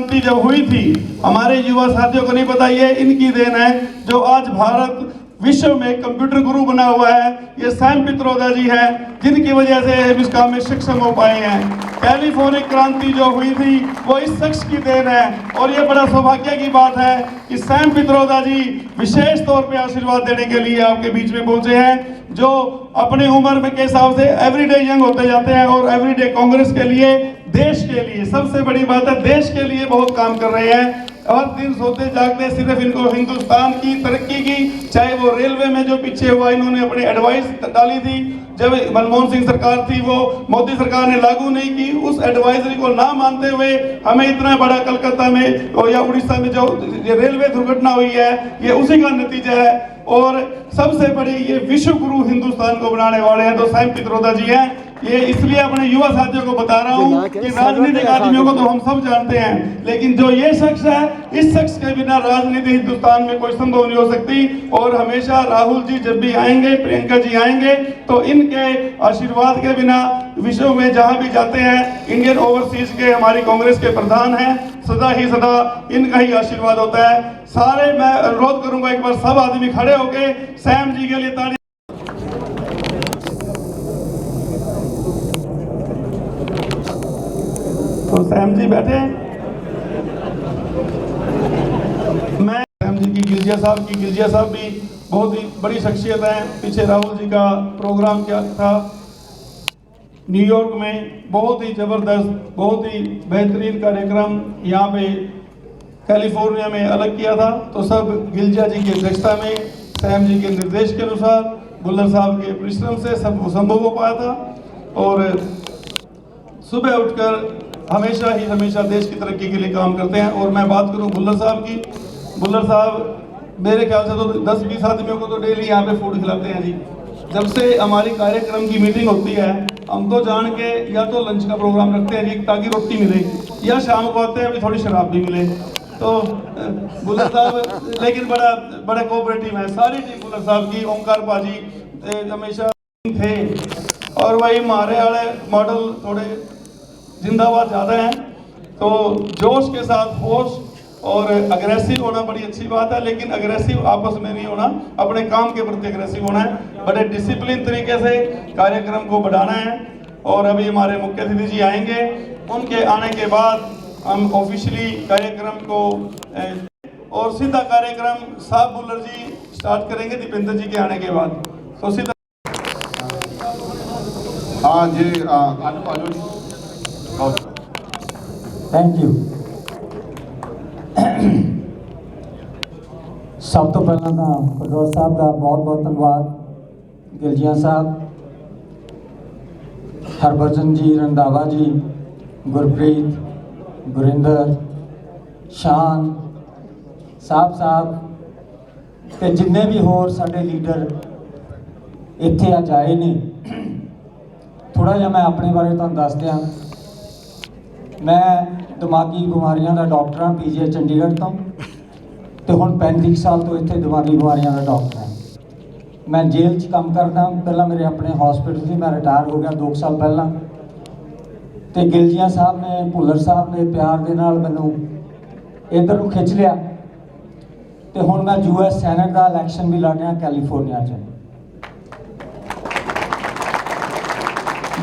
क्रांति जब हुई थी, हमारे युवा साथियों को नहीं पता, ये इनकी देन है जो आज भारत विश्व में कंप्यूटर गुरु बना हुआ है। ये सैम पित्रोदा जी हैं, जिनकी वजह से हम इस काम में सक्षम हो पाए हैं। कैलिफोर्निया क्रांति जो हुई थी वो इस शख्स की देन है, और ये बड़ा सौभाग्य की बात है कि सैम पित्रोदा जी विशेष तौर पे आशीर्वाद देने के लिए आपके बीच में पहुंचे हैं, जो अपनी उम्र में के हिसाब से एवरीडे यंग होते जाते हैं और एवरीडे कांग्रेस के लिए, देश के लिए, सबसे बड़ी बात है देश के लिए बहुत काम कर रहे हैं। और दिन सोते जागते सिर्फ इनको हिंदुस्तान की तरक्की की, चाहे वो रेलवे में जो पीछे हुआ इन्होंने अपनी एडवाइस डाली थी, जब मनमोहन सिंह सरकार थी वो मोदी सरकार ने लागू नहीं की, उस एडवाइजरी को ना मानते हुए हमें इतना बड़ा कलकत्ता में और या उड़ीसा में जो रेलवे दुर्घटना हुई है, ये उसी का नतीजा है। और सबसे बड़ी ये विश्व गुरु हिंदुस्तान को बनाने वाले हैं तो सैम पित्रोदा जी हैं। ये इसलिए अपने युवा साथियों को बता रहा हूँ कि राजनीतिक आदमियों को तो हम सब जानते हैं, लेकिन जो ये शख्स है, इस शख्स के बिना राजनीति हिंदुस्तान में कोई संभव नहीं हो सकती। और हमेशा राहुल जी जब भी आएंगे, प्रियंका जी आएंगे, तो इनके आशीर्वाद के बिना विश्व में जहां भी जाते हैं, इंडियन ओवरसीज के हमारी कांग्रेस के प्रधान हैं, सदा ही सदा इनका ही आशीर्वाद होता है। सारे मैं अनुरोध करूंगा एक बार सब आदमी खड़े होके सैम जी के लिए ताली। तो सैम जी बैठे, मैं सैम जी की गिलजिया साहब भी बहुत ही बड़ी शख्सियत है। पीछे राहुल जी का प्रोग्राम क्या था न्यूयॉर्क में, बहुत ही जबरदस्त, बहुत ही बेहतरीन कार्यक्रम यहाँ पे कैलिफोर्निया में अलग किया था। तो सब गिलजिया जी की अध्यक्षता में, सैम जी के निर्देश के अनुसार, बुल्लर साहब के परिश्रम से सब संभव हो पाया था। और सुबह उठकर हमेशा देश की तरक्की के लिए काम करते हैं। और मैं बात करूं बुल्लर साहब की, बुल्लर साहब मेरे ख्याल से तो 10-20 आदमियों को तो डेली यहाँ पे फूड खिलाते हैं जी। जब से हमारी कार्यक्रम की मीटिंग होती है, हम तो जान के या तो लंच का प्रोग्राम रखते हैं जी ताकि रोटी मिले, या शाम को आते हैं अभी थोड़ी शराब भी मिले। तो बुल्लर साहब लेकिन बड़ा कोऑपरेटिव है, सारी टीम बुल्लर साहब की, ओंकार पाजी हमेशा थे। और वही हमारे वाले मॉडल थोड़े जिंदाबाद ज़्यादा हैं, तो जोश के साथ होश और अग्रेसिव होना बड़ी अच्छी बात है, लेकिन अग्रेसिव आपस में नहीं होना, अपने काम के प्रति अग्रेसिव होना है। बड़े डिसिप्लिन तरीके से कार्यक्रम को बढ़ाना है। और अभी हमारे मुख्य अतिथि जी आएंगे, उनके आने के बाद हम ऑफिशियली कार्यक्रम को और सीधा कार्यक्रम साहब बुल्लर जी स्टार्ट करेंगे दीपेंद्र जी के आने के बाद। तो सीधा हाँ जी, आजू थैंक यू। सब तो पहला पटवार साहब का बहुत बहुत धन्यवाद, गिलजिया साहब, हरभजन जी, रंधावा जी, गुरप्रीत, गुरिंदर, शान साहब ते जिन्ने भी होर साडे लीडर इत्थे अज आए ने। थोड़ा जिहा मैं अपने बारे तुहानूं दस दियां। मैं दिमागी बीमारियां का डॉक्टर हाँ PGI चंडीगढ़ तो हुण 35 साल तो इत्थे दिमागी बीमारियां का डॉक्टर हाँ। मैं जेल च काम करदा, पहला मेरे अपने हॉस्पिटल से मैं रिटायर हो गया 2 साल पहला। तो गिलजिया साहब ने, भुल्लर साहब ने प्यार दे नाल मैनूं इधर नूं खिंच लिया। तो हुण मैं US सैनेट का इलैक्शन भी लड़ रहा कैलीफोर्निया च।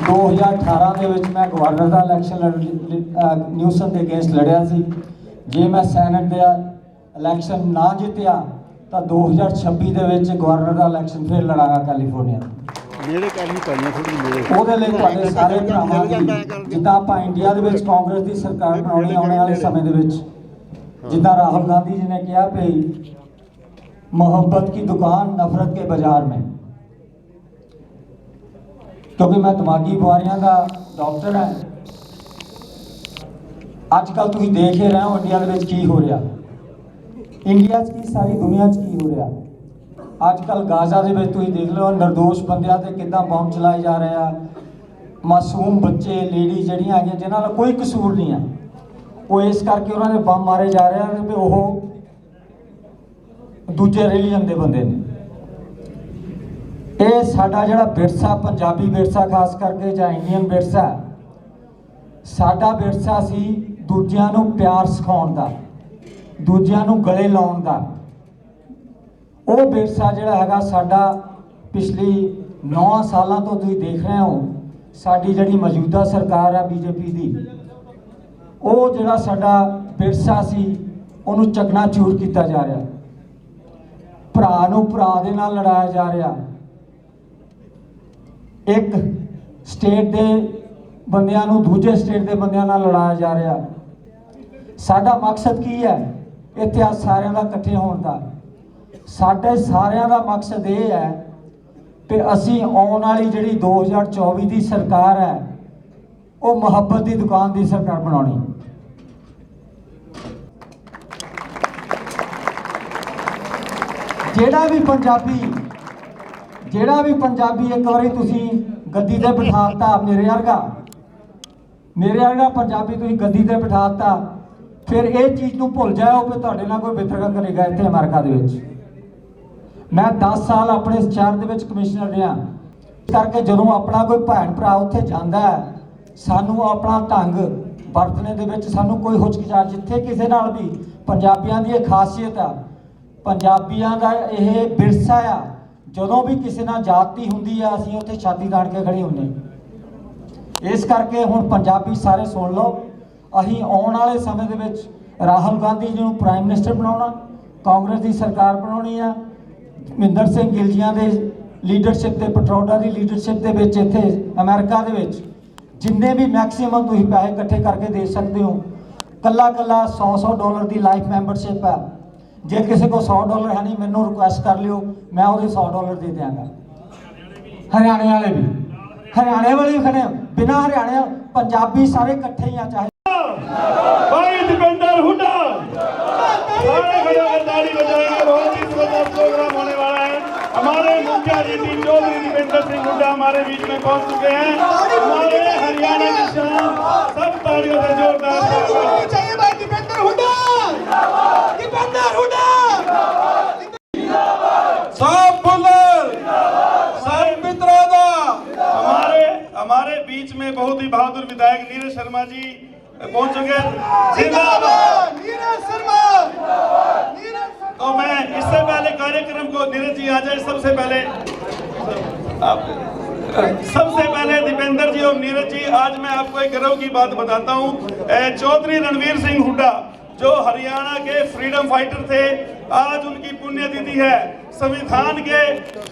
2018 ਦੇ ਵਿੱਚ मैं गवर्नर का इलैक्शन न्यूसन के अगेंस्ट लड़िया सी। जे मैं सैनेट का इलैक्शन ना जितया तो 2026 ਦੇ ਵਿੱਚ गवर्नर का इलैक्शन फिर लड़ांगा कैलीफोर्निया। ਉਹਦੇ ਲਈ ਤੁਹਾਡੇ ਸਾਰੇ ਭਰਾਵਾਂ ਦੀ, ਜਿੱਦਾਂ ਆਪਾਂ ਇੰਡੀਆ ਦੇ ਵਿੱਚ ਕਾਂਗਰਸ ਦੀ ਸਰਕਾਰ ਬਣਾਉਣੀ ਆਉਣੇ ਵਾਲੇ ਸਮੇਂ ਦੇ ਵਿੱਚ, जितना राहुल गांधी जी ने कहा कि मोहब्बत की दुकान नफरत के बाजार में, क्योंकि मैं दिमागी बीमारियों का डॉक्टर है। आजकल तुम देख ही रहे हो इंडिया की हो रहा, इंडिया की सारी दुनिया की हो रहा। आजकल गाजा के देख लो निर्दोष बंदियां ते किद्दां बंब चलाए जा रहे हैं। मासूम बच्चे, लेडी जड़ियाँ है जिन्होंने कोई कसूर नहीं है, वो इस करके उन्होंने बंब मारे जा रहे हैं कि वो दूजे रिलीजन के बंदे ने। ये साडा जिहड़ा विरसा, पंजाबी विरसा खास करके जां इंडियन विरसा, साडा विरसा सी ਦੂਜਿਆਂ ਨੂੰ ਪਿਆਰ ਸਿਖਾਉਣ ਦਾ, ਦੂਜਿਆਂ ਨੂੰ ਗਲੇ ਲਾਉਣ ਦਾ, ਉਹ ਵਿਰਸਾ ਜਿਹੜਾ ਹੈਗਾ ਸਾਡਾ ਪਿਛਲੀ 9 ਸਾਲਾਂ ਤੋਂ ਤੁਸੀਂ ਦੇਖ ਰਹੇ ਹੋ। ਸਾਡੀ ਜਿਹੜੀ ਮੌਜੂਦਾ ਸਰਕਾਰ ਹੈ ਬੀਜੇਪੀ ਦੀ, ਉਹ ਜਿਹੜਾ ਸਾਡਾ ਵਿਰਸਾ ਸੀ ਉਹਨੂੰ ਚਕਨਾਚੂਰ ਕੀਤਾ ਜਾ ਰਿਹਾ। ਭਰਾ ਨੂੰ ਭਰਾ ਦੇ ਨਾਲ ਲੜਾਇਆ ਜਾ ਰਿਹਾ। ਇੱਕ ਸਟੇਟ ਦੇ ਬੰਦਿਆਂ ਨੂੰ ਦੂਜੇ ਸਟੇਟ ਦੇ ਬੰਦਿਆਂ ਨਾਲ ਲੜਾਇਆ ਜਾ ਰਿਹਾ। ਸਾਡਾ ਮਕਸਦ ਕੀ ਹੈ ਇੱਥੇ ਆ ਸਾਰਿਆਂ ਦਾ ਇਕੱਠੇ ਹੋਣ ਦਾ? ਸਾਡੇ ਸਾਰਿਆਂ ਦਾ ਮਕਸਦ ਇਹ ਹੈ ਕਿ ਅਸੀਂ ਆਉਣ ਵਾਲੀ ਜਿਹੜੀ 2024 ਦੀ ਸਰਕਾਰ ਹੈ ਉਹ ਮੁਹੱਬਤ ਦੀ ਦੁਕਾਨ ਦੀ ਸਰਕਾਰ ਬਣਾਉਣੀ। ਜਿਹੜਾ ਵੀ ਪੰਜਾਬੀ ਇੱਕ ਵਾਰੀ ਤੁਸੀਂ ਗੱਦੀ ਤੇ ਬਿਠਾਤਾ, ਮੇਰੇ ਵਰਗਾ ਪੰਜਾਬੀ ਤੁਸੀਂ ਗੱਦੀ ਤੇ ਬਿਠਾਤਾ, ਫਿਰ ਇਹ ਚੀਜ਼ ਨੂੰ ਭੁੱਲ ਜਾਓ ਕਿ ਤੁਹਾਡੇ ਨਾਲ ਕੋਈ ਵਿਤਕਰਾ ਕਰੇਗਾ। ਇੱਥੇ ਅਮਰੀਕਾ ਦੇ ਵਿੱਚ ਮੈਂ 10 ਸਾਲ ਆਪਣੇ ਸ਼ਹਿਰ ਦੇ ਵਿੱਚ ਕਮਿਸ਼ਨਰ ਰਿਹਾ, ਇਸ ਕਰਕੇ ਜਦੋਂ ਆਪਣਾ ਕੋਈ ਭੈਣ ਭਰਾ ਉੱਥੇ ਜਾਂਦਾ ਹੈ, ਸਾਨੂੰ ਆਪਣਾ ਢੰਗ ਵਰਤਣੇ ਦੇ ਵਿੱਚ ਸਾਨੂੰ ਕੋਈ ਹੁਚਕਿਚਾਹਟ, ਜਿੱਥੇ ਕਿਸੇ ਨਾਲ ਵੀ ਪੰਜਾਬੀਆਂ ਦੀ ਇਹ ਖਾਸੀਅਤ ਆ, ਪੰਜਾਬੀਆਂ ਦਾ ਇਹ ਵਿਰਸਾ ਆ, ਜਦੋਂ ਵੀ ਕਿਸੇ ਨਾਲ ਜਾਤੀ ਹੁੰਦੀ ਆ ਅਸੀਂ ਉੱਥੇ ਛਾਤੀ ਤਾਣ ਕੇ ਖੜੇ ਹੁੰਦੇ। ਇਸ ਕਰਕੇ ਹੁਣ ਪੰਜਾਬੀ ਸਾਰੇ ਸੁਣ ਲਓ, ਅਸੀਂ ਆਉਣ ਵਾਲੇ ਸਮੇਂ ਦੇ ਵਿੱਚ ਰਾਹੁਲ ਗਾਂਧੀ ਜੀ ਨੂੰ ਪ੍ਰਾਈਮ ਮਿਨਿਸਟਰ ਬਣਾਉਣਾ, ਕਾਂਗਰਸ ਦੀ ਸਰਕਾਰ ਬਣਾਉਣੀ ਆ। ਮਹਿੰਦਰ ਸਿੰਘ ਗਿੱਲ ਜੀਆਂ ਦੇ ਲੀਡਰਸ਼ਿਪ ਤੇ, ਪਟਰੋਡਾ ਦੀ ਲੀਡਰਸ਼ਿਪ ਦੇ ਵਿੱਚ ਇੱਥੇ ਅਮਰੀਕਾ ਦੇ ਵਿੱਚ ਜਿੰਨੇ ਵੀ ਮੈਕਸਿਮਮ ਤੁਸੀਂ ਪੈਸੇ ਇਕੱਠੇ ਕਰਕੇ ਦੇ ਸਕਦੇ ਹੋ, ਕੱਲਾ $100 ਡਾਲਰ ਦੀ ਲਾਈਫ ਮੈਂਬਰਸ਼ਿਪ ਹੈ। ਜੇ ਕਿਸੇ को $100 है नहीं, मैनू रिक्वेस्ट कर लियो, मैं वो $100 दे देंगा। हरियाणे वाले भी, हरियाणे वाले भी खड़े, बिना हरियाणे पंजाबी सारे इकट्ठे ही आ। चाहे भाई दीपेंद्र हुड्डा सारे खड़े होकर ताली बजाएंगे। बहुत ही जबरदस्त प्रोग्राम होने वाला है। हमारे मुखिया जी चौधरी दीपेंद्र सिंह हुड्डा हमारे बीच में पहुंच चुके हैं। हमारे हरियाणा की शान, सब तालियों से जोरदार चाहिए भाई दीपेंद्र हुड्डा। हमारे बीच में बहुत ही बहादुर विधायक नीरज शर्मा जी पहुंच चुके हैं। जिंदाबाद नीरज शर्मा। तो मैं इससे पहले कार्यक्रम को, नीरज जी आ जाए, सबसे पहले दीपेंद्र जी और नीरज जी, आज मैं आपको एक गर्व की बात बताता हूं। चौधरी रणवीर सिंह हुड्डा जो हरियाणा के फ्रीडम फाइटर थे, आज उनकी पुण्यतिथि है। संविधान के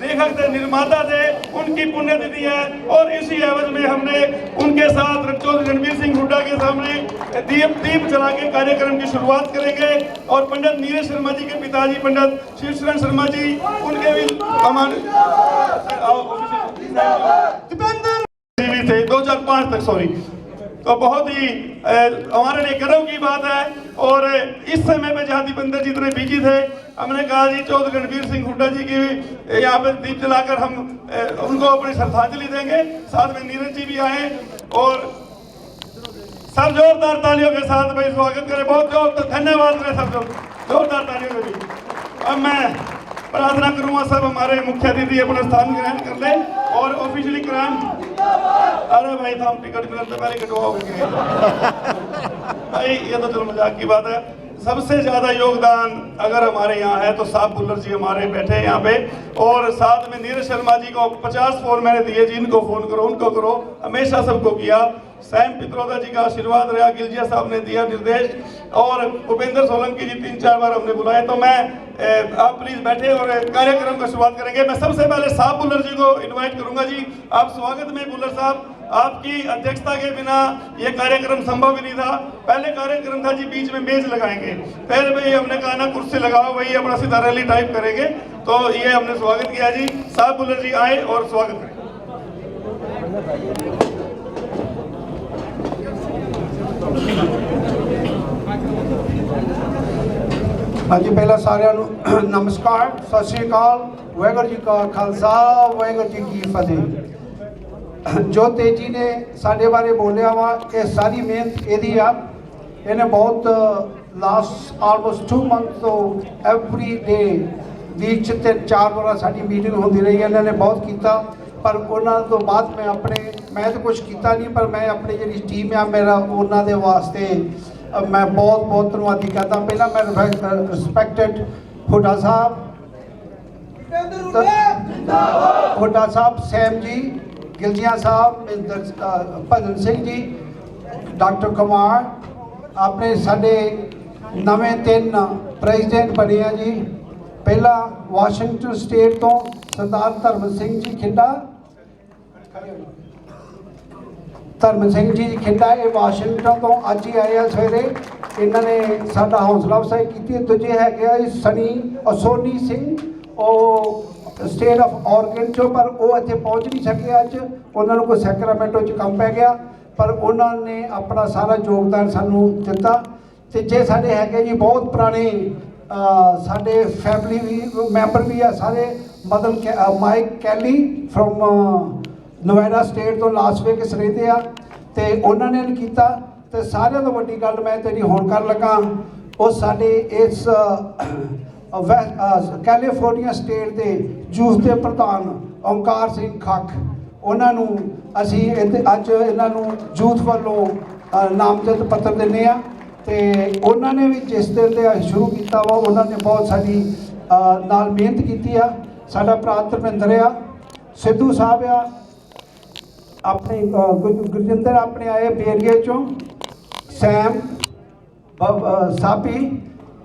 लेखक थे, निर्माता थे, उनकी पुण्यतिथि है। और इसी एवज में हमने उनके साथ चौधरी रणवीर सिंह हुड्डा के सामने दीप जला के कार्यक्रम की शुरुआत करेंगे। और पंडित नीरज शर्मा जी के पिताजी पंडित शिवशरण शर्मा जी, उनके भी हमारे थे 2005 तक, सॉरी। तो बहुत ही हमारे लिए गर्व की बात है। और इस समय पे जहाँ दीपेंद्र जी इतने बिजी थे, हमने कहा जी चौधरी रणवीर सिंह हुड्डा जी की यहाँ पे दीप जलाकर हम उनको अपनी श्रद्धांजलि देंगे। साथ में नीरज जी भी आए और सब जोरदार तालियों के साथ भाई स्वागत करें। बहुत जोर धन्यवाद करें सब जोरदार तालियों के लिए। अब मैं प्रार्थना करूंगा सब हमारे मुख्य अतिथि अपना स्थान ग्रहण कर ले और ऑफिशियली कराएं। अरे भाई था हम टिकट मिलने से पहले कटवाओगे भाई, ये तो चलो मजाक की बात है। सबसे ज्यादा योगदान अगर हमारे यहाँ है तो साहब बुल्लर जी हमारे बैठे हैं यहाँ पे, और साथ में नीरज शर्मा जी को 50 फोन मैंने दिए जी, इनको फोन करो, उनको करो, हमेशा सबको किया। सैम पित्रोदा जी का आशीर्वाद रहा, गिलजिया साहब ने दिया निर्देश, और भूपेंद्र सोलंकी जी 3-4 बार हमने बुलाए। तो मैं आप प्लीज बैठे और कार्यक्रम का शुरुआत करेंगे। मैं सबसे पहले साहब बुल्लर जी को इन्वाइट करूंगा। जी आप स्वागत में बुल्लर साहब, आपकी अध्यक्षता के बिना ये कार्यक्रम संभव ही नहीं था। पहले कार्यक्रम था जी बीच में मेज लगाएंगे, फिर भाई हमने कहा ना कुर्सी लगाओ, वही अपना सीधा रैली टाइप करेंगे। तो ये हमने स्वागत किया जी। साहब बुल्लर जी आए और स्वागत करें। हाँ जी, पहला सारिਆਂ ਨੂੰ नमस्कार, सत श्री अकाल, वाहिगुरू जी का खालसा, वाहिगुरू जी की फतेह। जो तेजी ने साडे बारे बोलिया वा, ये सारी मेहनत ਇਹਦੀ ਆ। ਇਹਨੇ बहुत लास्ट ऑलमोस्ट 2 मंथ तो एवरी डे वीक 'ਚ 3-4 ਵਾਰ ਸਾਡੀ ਮੀਟਿੰਗ ਹੁੰਦੀ ਰਹੀ। ਇਹਨਾਂ ਨੇ ਬਹੁਤ ਕੀਤਾ, पर ਉਹਨਾਂ ਤੋਂ ਬਾਅਦ मैं तो कुछ किया नहीं, पर मैं अपनी जी टीम आ मेरा उन्होंने वास्ते मैं बहुत बहुत धन्यवादी करता। पहला मैं रिस्पैक्टेड हुड्डा साहब, हुड्डा साहब, सैम जी, गिलजिया साहब, भजन सिंह जी, डॉक्टर कुमार, अपने साडे नवे 3 प्रेजिडेंट बने हैं जी। पहला वाशिंगटन स्टेट तो सरदार धर्म सिंह जी खिंडा, धर्म सिंह जी खिंडा, ये वाशिंगटन तो अज ही आए हैं सवेरे। इन्होंने साडा हौसला अफजाई की। दूजे है Sunny Soni Singh, state of Oregon चो, पर वो इतने पहुँच नहीं सके। अज उन्होंने कोई सैक्रामेंटो च काम पै गया, पर उन्होंने अपना सारा योगदान सानू दिता। तो जे साडे है जी बहुत पुराने साडे फैमिली भी मैंबर भी है सारे, Madan Mike Kelly from Nevada state to Las vagus रहते हैं, तो उन्होंने किया। तो सारे तो वड्डी गल मैं तेरी होण कर लगा, वो साडे इस कैलीफोर्निया स्टेट के यूथ के प्रधान ओंकार सिंह खख, उन्होंने असी अज इन्हों यूथ वालों नामजद पत्र देने आ। तो उन्होंने भी जिस दिन से शुरू किया वा, उन्होंने बहुत सारी नाल मेहनत की आ। साडा भरा धर्मेंद्र आ, सिद्धू साहब आ, अपने गुरजिंदर अपने आए बेरिए चों, सैम साबी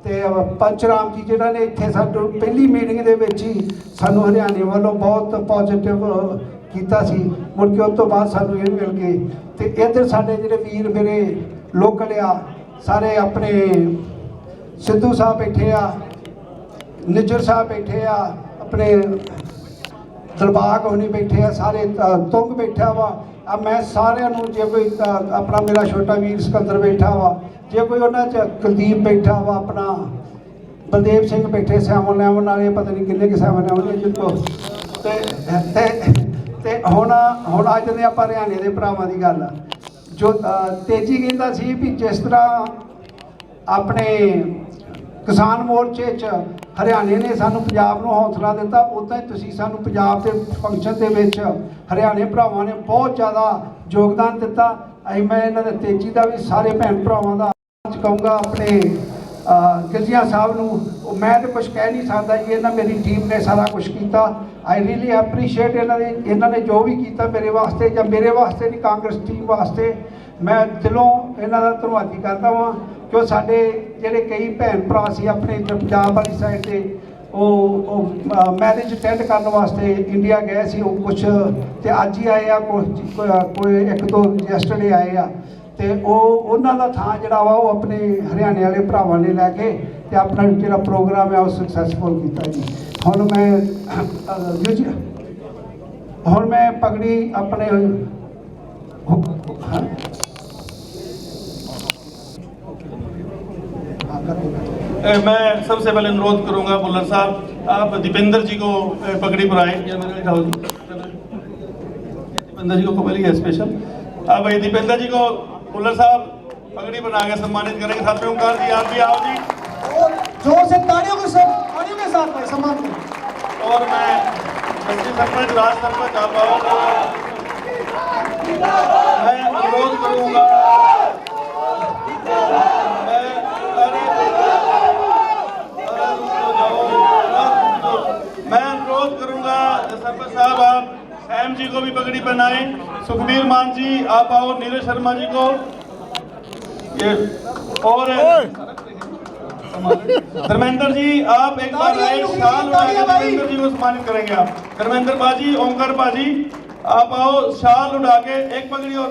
ते पंचराम जी जिन्होंने इत्थे साडू पहली मीटिंग दे विच ही सानू हरियाणे वालों बहुत पॉजिटिव कीता सी। मुड़ के उस तो बाद सानू ये मिल गए। तो इधर साडे जिहड़े वीर मेरे लोकल आ सारे, अपने सिद्धू साहब बैठे आ, निज्जर साहब बैठे आ, अपने दिलबाग होनी बैठे आ, सारे तुंग बैठा वा। अब मैं सारिਆਂ ਨੂੰ जे कोई अपना मेरा छोटा वीर सिकंदर बैठा वा, जे कोई उन्होंने कुलदीप बैठा वा, अपना बलदेव सिंह बैठे, 7 11 वाले पता नहीं किन्ने के 7 11 जिनको। तो हुण अज दे आपां हरियाणे दे भरावां दी गल जो तेजी कहता सी भी जिस तरह अपने किसान मोर्चे च हरियाणे ने सानू पंजाब नूं हौसला दिता, उदां ही तुसीं सानू पंजाब के फंक्शन दे विच हरियाणे भरावां ने बहुत ज़्यादा योगदान दिता। मैं इन्हां दे तेजी का भी सारे भैन भरावां दा कहूँगा। अपने गिलजिया साहब नूं मैं तो कुछ कह नहीं सकता जी, इन्हां मेरी टीम ने सारा कुछ किया। आई रियली एप्रीशिएट इन्होंने जो भी किया मेरे वास्ते, या मेरे वास्ते नहीं कांग्रेस टीम वास्ते, मैं दिलों इन्हां दा धन्नवादी करता वां। क्यों साडे जिहड़े कई भैन भरा सी अपने पंजाब वाली साइड से मैरिज अटेंड करने वास्ते इंडिया गए सी, वो कुछ तो अज ही आए आ, कोई 1-2 यस्टरडे आए आ। तो उन्हों का थां जिहड़ा वा वो अपने हरियाणे वाले भरावां ने लैके ते अपना जिहड़ा प्रोग्राम है वो सक्सैसफुल किया जी। हुण मैं पगड़ी अपने मैं सबसे पहले अनुरोध करूंगा बुल्लर साहब, आप दीपेंद्र जी को पगड़ी पहनाएं। दीपेंद्र जी को कबली है स्पेशल। आप भाई दीपेंद्र जी को बुल्लर साहब पगड़ी बना के सम्मानित करेंगे। साथ में ओंकार जी आप भी आओ जी, जोर से तालियों के साथ भाई सम्मान करें। और मैं सरपंच राज सरपंच आप आओ, मैं अनुरोध करूंगा सरपंच साहब आप सैम जी को भी पगड़ी पहनाएं। सुखबीर मान जी आप आओ, नीरज शर्मा जी को ये, और धर्मेंद्र जी आप एक बार आए, शाल उठा के धर्मेंद्र जी को सम्मानित करेंगे। आप धर्मेंद्र बाजी, ओंकार बाजी आप आओ, शाल उठा के एक पगड़ी। और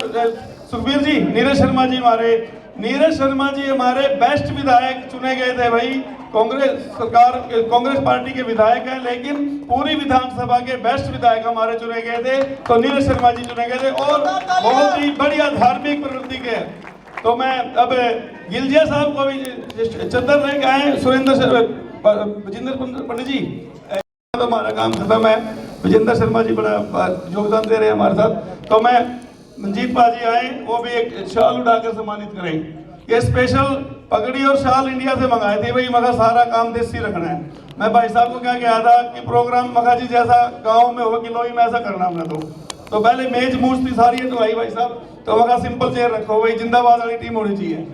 सुखबीर जी, नीरज शर्मा जी हमारे बेस्ट विधायक चुने गए थे भाई। कांग्रेस पार्टी के विधायक हैं, लेकिन पूरी विधानसभा के बेस्ट विधायक हमारे चुने गए थे, तो नीरज शर्मा जी चुने गए थे और बहुत ही बढ़िया धार्मिक प्रवृत्ति के। तो मैं अब गिलजिया साहब को भी चंदन लेके आए। विजेंद्र पंडित जी, तो हमारा काम खत्म है। विजेंद्र शर्मा जी बड़ा योगदान दे रहे हैं हमारे साथ। तो मैं मंजीत बाजी आए, वो भी एक शाल उड़ाकर सम्मानित करें। ये स्पेशल पगड़ी और शाल इंडिया से मंगाए थे भाई, मगर सारा काम देसी रखना है। मैं भाई साहब को क्या कहा था कि प्रोग्राम मखा जी जैसा गांव में हो किलोई में ऐसा करना हमने। तो पहले मेज मूछ थी सारी तो भाई साहब, तो मखा सिंपल चेयर रखो भाई, जिंदाबाद वाली टीम होनी चाहिए।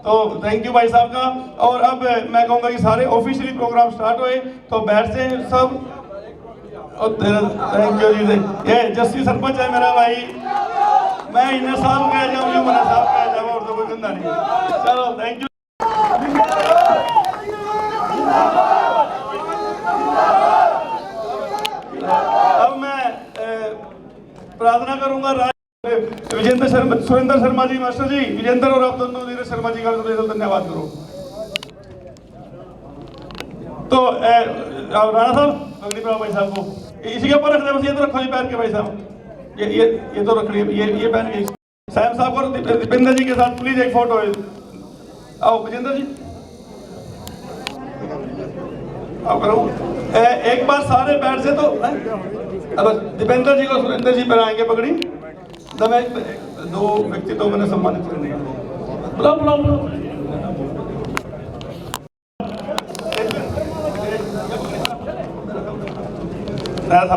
तो थैंक यू भाई साहब का। और अब मैं कहूँगा कि सारे ऑफिशियली प्रोग्राम स्टार्ट हुए तो बैठ से सब। थैंक यू जी। ये जस्सी सरपंच है मेरा भाई, मैं इन्हें साहब कह जाऊँ जो मेरा साहब कह जाऊँ और तो कोई गंदा नहीं। चलो थैंक यू। अब मैं प्रार्थना करूंगा विजेंद्र शर्मा, सुरेंद्र शर्मा जी मास्टर जी, विजेंद्र और आप दोनों धीरज शर्मा जी का धन्यवाद करो। तो राणा साहब पगड़ी पहनाओ भाई साहब को, इसी के ऊपर रख दे बस, ये तो रखो जी पैर के भाई साहब, ये तो रख लिए, ये पहन के। साहब साहब को दीपेंद्र जी के साथ प्लीज एक फोटो है। आओ विजेंद्र जी आओ करो। एक बार सारे बैठ से तो अब दीपेंद्र जी को सुरेंद्र जी पहनाएंगे पगड़ी। दो व्यक्ति तो मैंने सम्मानित करने का बुलाओ बुलाओ बुलाओ।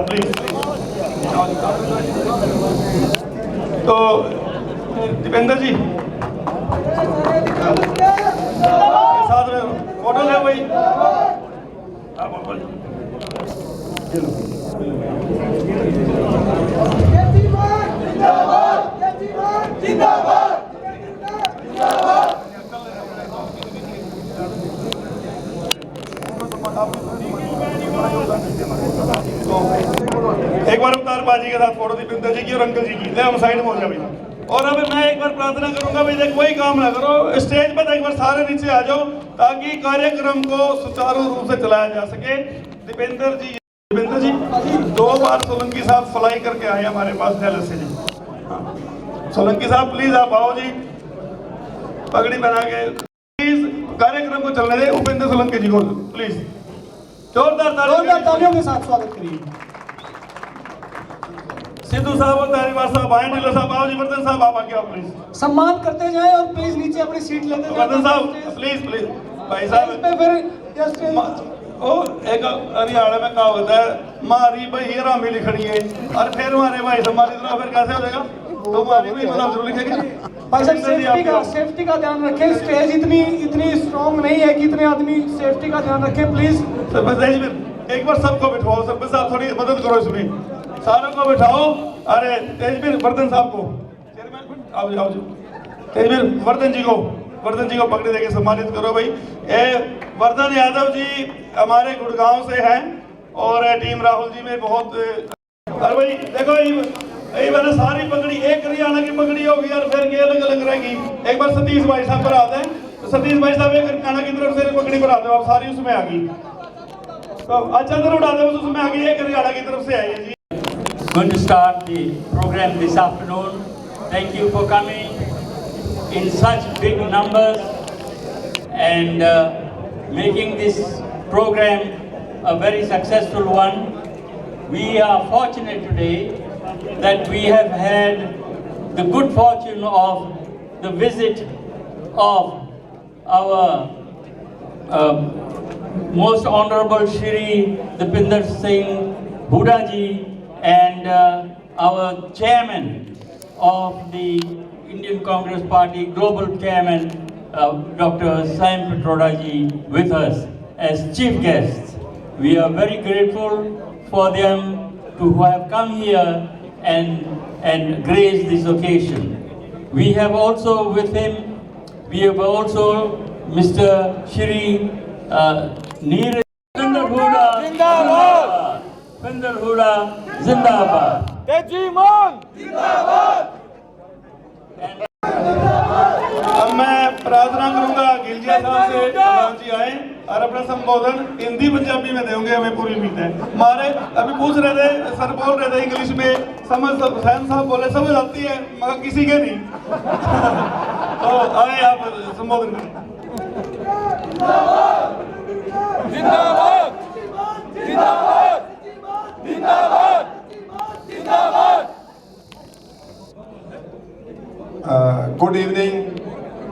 प्लीज तो दीपेंद्र जी साथ में फोटो ले भाई। एक बार अवतार बाजी के साथ फोटो दीपेंद्र जी की और अंकल जी की, ले हम साइड में हो जाए भाई। और अब मैं एक बार प्रार्थना करूंगा भाई, देख कोई काम ना करो, स्टेज पर एक बार सारे नीचे आ जाओ ताकि कार्यक्रम को सुचारू रूप से चलाया जा सके। दीपेंद्र जी 2 बार सोलंकी साहब फ्लाई करके आए हमारे पास दिल्ली से जी। सोलंकी साहब प्लीज आप आओ जी, पगड़ी बना के प्लीज कार्यक्रम को चलने दे। उपेंद्र सोलंकी जी को प्लीज जोरदार तालियों के साथ स्वागत करिए। सिद्धू साहब और तारीवार साहब आए, ढिल्लो साहब आओ जी, वर्धन साहब आप आगे आओ प्लीज। सम्मान करते जाएं और प्लीज नीचे अपनी सीट लेते जाएं। वर्धन साहब प्लीज प्लीज भाई साहब पे फिर ओ एक हरियाणा में कहावत है, मारी भाई रामी लिखनी है और फिर हमारे भाई हमारी तरह फिर कैसे हो जाएगा? तो हमारी भी मतलब जरूर लिखेगी। भाई साहब सेफ्टी का ध्यान रखें, स्टेज इतनी स्ट्रॉन्ग नहीं है कि इतने आदमी सेफ्टी का ध्यान रखें प्लीज। सरपंच एक बार सबको बिठाओ, सरपंच साहब थोड़ी मदद करो इसमें, सारों को बिठाओ। अरे तेजवीर वर्धन साहब को, चेयरमैन आओ जी तेजवीर वर्धन जी को पकड़े देके सम्मानित करो भाई। वर्धन यादव जी हमारे गुड़गांव से हैं और टीम राहुल जी में बहुत। अरे भाई देखो ये मैंने सारी पगड़ी एक हरियाणा की पगड़ी होगी और फिर ये अलग अलग रहेगी। एक बार सतीश भाई साहब पर आते हैं, तो सतीश भाई साहब एक हरियाणा की तरफ से पगड़ी पर आते हो, आप सारी उसमें आ गई तो अच्छा तरह उड़ा दो, उसमें आ गई एक हरियाणा की तरफ से आई है जी। Going to start the program this afternoon. Thank you for coming in such big numbers and making this program a very successful one. We are fortunate today that we have had the good fortune of the visit of our most honorable Shri Dipinder Singh Hooda ji and our chairman of the Indian Congress Party, global chairman, Dr. Sam Pitroda ji with us as chief guests. We are very grateful for them to have come here and grace this occasion. We have also with him, Mr. Shri Neeraj Hooda. Pinder Hooda Zindabad. अब मैं प्रार्थना करूंगा गिलजिया साहब से प्रधान जी आए और अपना संबोधन हिंदी पंजाबी में देंगे, हमें पूरी उम्मीद है। हमारे अभी पूछ रहे थे, सर बोल रहे थे इंग्लिश में, समझ हुसैन साहब बोले समझ आती है मगर किसी के नहीं तो आए आप संबोधन करें। जिंदाबाद जिंदाबाद जिंदाबाद जिंदाबाद। गुड इवनिंग,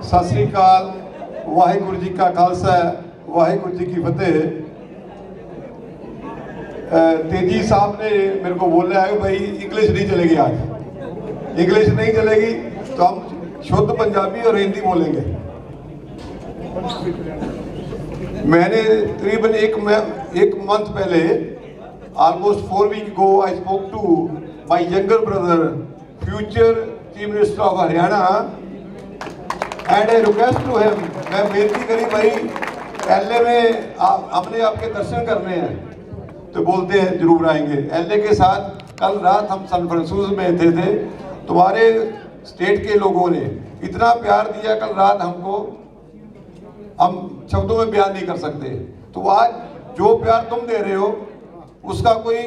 सत श्री अकाल, वाहिगुरु जी का खालसा, वाहिगुरु जी की फतेह। तेजी साहब ने मेरे को बोला है भाई इंग्लिश नहीं चलेगी, आज इंग्लिश नहीं चलेगी तो हम शुद्ध पंजाबी और हिंदी बोलेंगे। मैंने तकरीबन एक मंथ पहले, almost 4 weeks ago, I spoke to my younger brother, future Chief Minister of Haryana, and I request to him, मैं बेनती करी भाई एलए में हमने आपके दर्शन करने हैं, तो बोलते हैं जरूर आएंगे। एलए के साथ कल रात हम सैन फ्रांसिस्को में थे, तुम्हारे स्टेट के लोगों ने इतना प्यार दिया कल रात हमको, हम शब्दों में बयान नहीं कर सकते। तो आज जो प्यार तुम दे रहे हो उसका कोई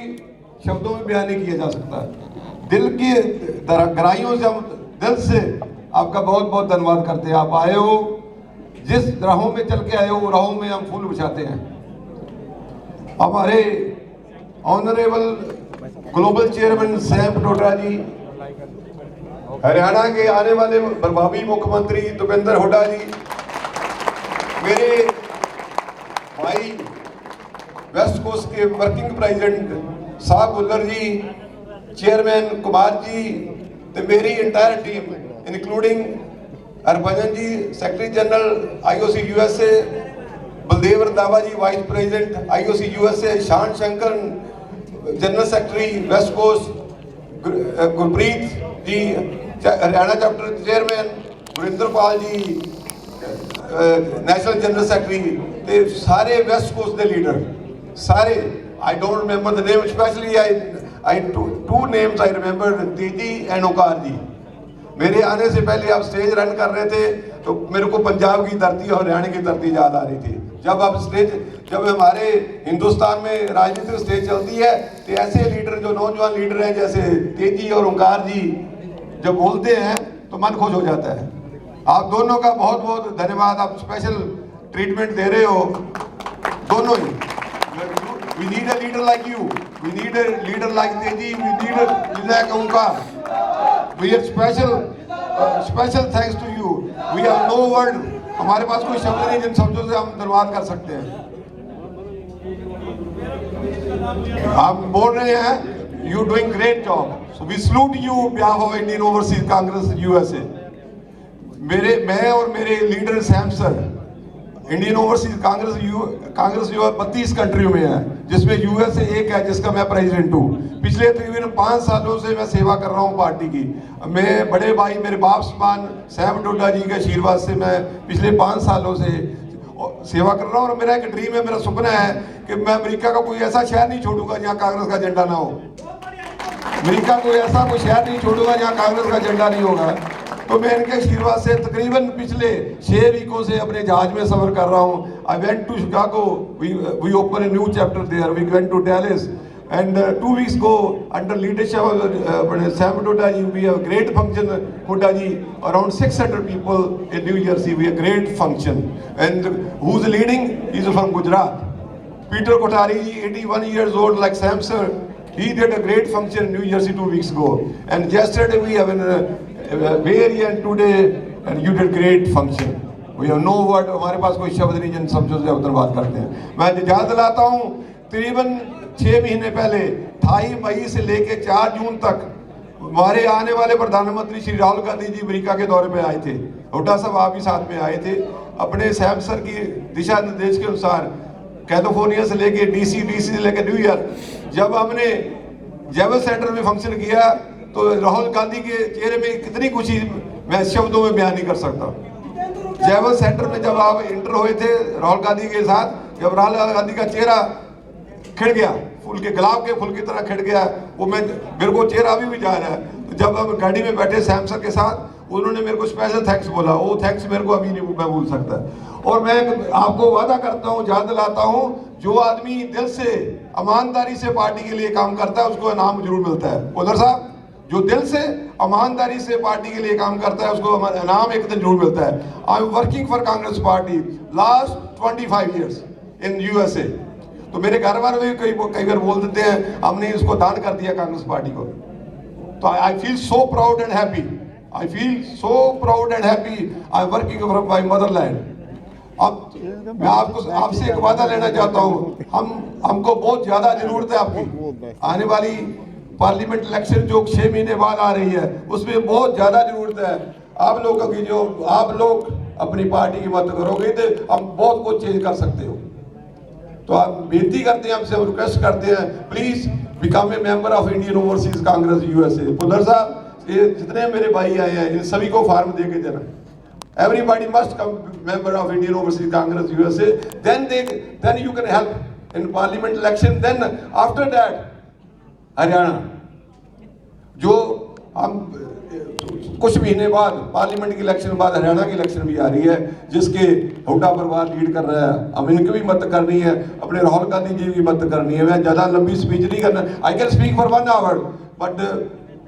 शब्दों में बयान नहीं किया जा सकता। दिल की गहराइयों से, हम दिल से आपका बहुत बहुत धन्यवाद करते हैं। आप आए हो, जिस राहों में चल के आए हो वो राहों में हम फूल बिछाते हैं। हमारे honourable global chairman Sam Pitroda ji, Haryana के आने वाले प्रभावी मुख्यमंत्री भूपेंद्र हुड्डा जी, मेरे भाई वेस्ट कोस्ट के वर्किंग प्रेसिडेंट साहब गुल्लर जी, चेयरमैन कुमार जी, तो मेरी entire team including Harbhajan ji, secretary general IOC USA, Baldev Randhawa ji, vice president IOC USA, Shan Shankar general secretary west coast, Gurpreet ji Haryana chapter chairman, Gurinder Pal ji national general secretary, ते सारे वेस्ट कोस्ट के लीडर सारे, I don't remember the name, specially I two names I remember, Teji and ओकार जी। मेरे आने से पहले आप stage run कर रहे थे तो मेरे को पंजाब की धरती और हरियाणा की धरती याद आ रही थी। जब हमारे हिंदुस्तान में राजनीतिक स्टेज चलती है तो ऐसे लीडर जो नौजवान लीडर हैं जैसे तेजी और ओंकार जी जब बोलते हैं तो मन खुश हो जाता है। आप दोनों का बहुत बहुत धन्यवाद, आप स्पेशल ट्रीटमेंट दे रहे हो दोनों ही। We need a leader like you. We need a leader like Teji. We need a leader like Onkar. We are special thanks to you. We have no word. हमारे पास कोई शब्द नहीं जिन शब्दों से हम धन्यवाद कर सकते हैं। आप बोल रहे हैं you doing great job. So we salute you on behalf of Indian Overseas Congress USA. मैं और मेरे leader Sam sir Indian overseas Congress जो है 32 कंट्रियों में है, जिसमें यूएसए एक है जिसका मैं प्रेसिडेंट हूँ। पिछले तकरीबन 5 सालों से मैं सेवा कर रहा हूँ पार्टी की। मैं बड़े भाई मेरे बाप समान सैम पित्रोदा जी के आशीर्वाद से मैं पिछले 5 सालों से सेवा कर रहा हूँ। और मेरा एक ड्रीम है, मेरा सपना है कि मैं अमेरिका का कोई ऐसा शहर नहीं छोड़ूंगा जहाँ कांग्रेस का झंडा ना हो। अमेरिका कोई ऐसा कोई शहर नहीं छोड़ूंगा जहाँ कांग्रेस का झंडा नहीं होगा। तो मैं इनके आशीर्वाद से तकरीबन पिछले 6 वीकों से अपने जहाज में सफर कर रहा हूँ। I went to Chicago, we open a new chapter there, we went to Dallas and 2 weeks ago under leadership of Sam Pitroda ji, we have a great function, Huda ji, around 600 people in New Jersey, we have a great function, and who's leading is from Gujarat, Peter Kothari ji, 81 years old like Sam sir, he did a great function in New Jersey 2 weeks ago, and yesterday we have Bay Area and today and you did great function. We have no word, हमारे पास कोई शब्द नहीं जिन शब्दों से हम धन्यवाद करते हैं। मैं याद दिलाता हूँ तकरीबन 6 महीने पहले 28 मई से लेके 4 जून तक हमारे आने वाले प्रधानमंत्री श्री राहुल गांधी जी अमेरिका के दौरे पे आए थे। हुड्डा साहब आप भी साथ में आए थे। अपने सैम सर की दिशा निर्देश के अनुसार कैलिफोर्निया से लेके डीसी से लेके न्यूयॉर्क, जब हमने जेवल सेंटर में फंक्शन किया तो राहुल गांधी के चेहरे में कितनी खुशी मैं शब्दों में बयान नहीं कर सकता। जेवल सेंटर में जब आप इंटर हुए थे राहुल गांधी के साथ, जब राहुल गांधी का चेहरा खिड़ गया, फूल के गुलाब के फूल की तरह खिड़ गया, वो मेरे को चेहरा अभी भी जा रहा है। तो जब हम गाड़ी में बैठे सैम सर के साथ, उन्होंने मेरे को स्पेशल थैंक्स बोला, वो थैंक्स मेरे को अभी नहीं मैं भूल सकता। और मैं आपको वादा करता हूँ, याद दिलाता हूँ, जो आदमी दिल से ईमानदारी से पार्टी के लिए काम करता है उसको इनाम जरूर मिलता है। उधर साहब, जो दिल से ईमानदारी से पार्टी के लिए काम करता है उसको इनाम एक दिन जरूर मिलता है। I am working for Congress party last 25 years in USA. तो मेरे घर वाले भी कई बार बोल देते हैं हमने इसको दान कर दिया कांग्रेस पार्टी को। तो I feel so proud and happy, I feel so proud and happy, I am working for my Motherland. अब मैं आपसे एक वादा लेना चाहता हूँ, हमको बहुत ज्यादा जरूरत है आपकी। आने वाली पार्लियामेंट इलेक्शन जो 6 महीने बाद आ रही है उसमें बहुत ज्यादा जरूरत है आप लोगों की। जो आप लोग अपनी पार्टी की मदद करोगे तो हम बहुत कुछ चेंज कर सकते हो। तो आप बेनती करते हैं, हमसे हम रिक्वेस्ट करते हैं, please become a member of Indian overseas Congress USA. Bhullar साहब, ये जितने मेरे भाई आए हैं इन सभी को फॉर्म दे के देना। Everybody must come member of Indian Overseas Congress USA. Then you can help in parliament election. Then after that, Haryana जो हम कुछ महीने बाद पार्लियामेंट की इलेक्शन बाद हरियाणा की इलेक्शन भी आ रही है, जिसके हुड्डा परिवार लीड कर रहा है। हम इनकी भी मदद करनी है, अपने राहुल गांधी जी की मदद करनी है। मैं ज़्यादा लंबी स्पीच नहीं करना, I can speak for 1 hour, but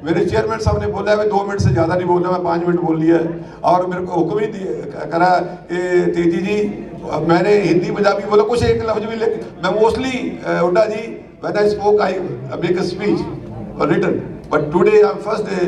मेरे चेयरमैन साहब ने बोला है 2 मिनट से ज़्यादा नहीं बोलना, मैं 5 मिनट बोल लिया है। और मेरे को हुक्म ही करा कि तेजी जी, मैंने हिंदी पंजाबी बोला, कुछ एक लफ्ज भी लिख, मैं mostly Hooda ji when I spoke I make a speech written, but today I am first day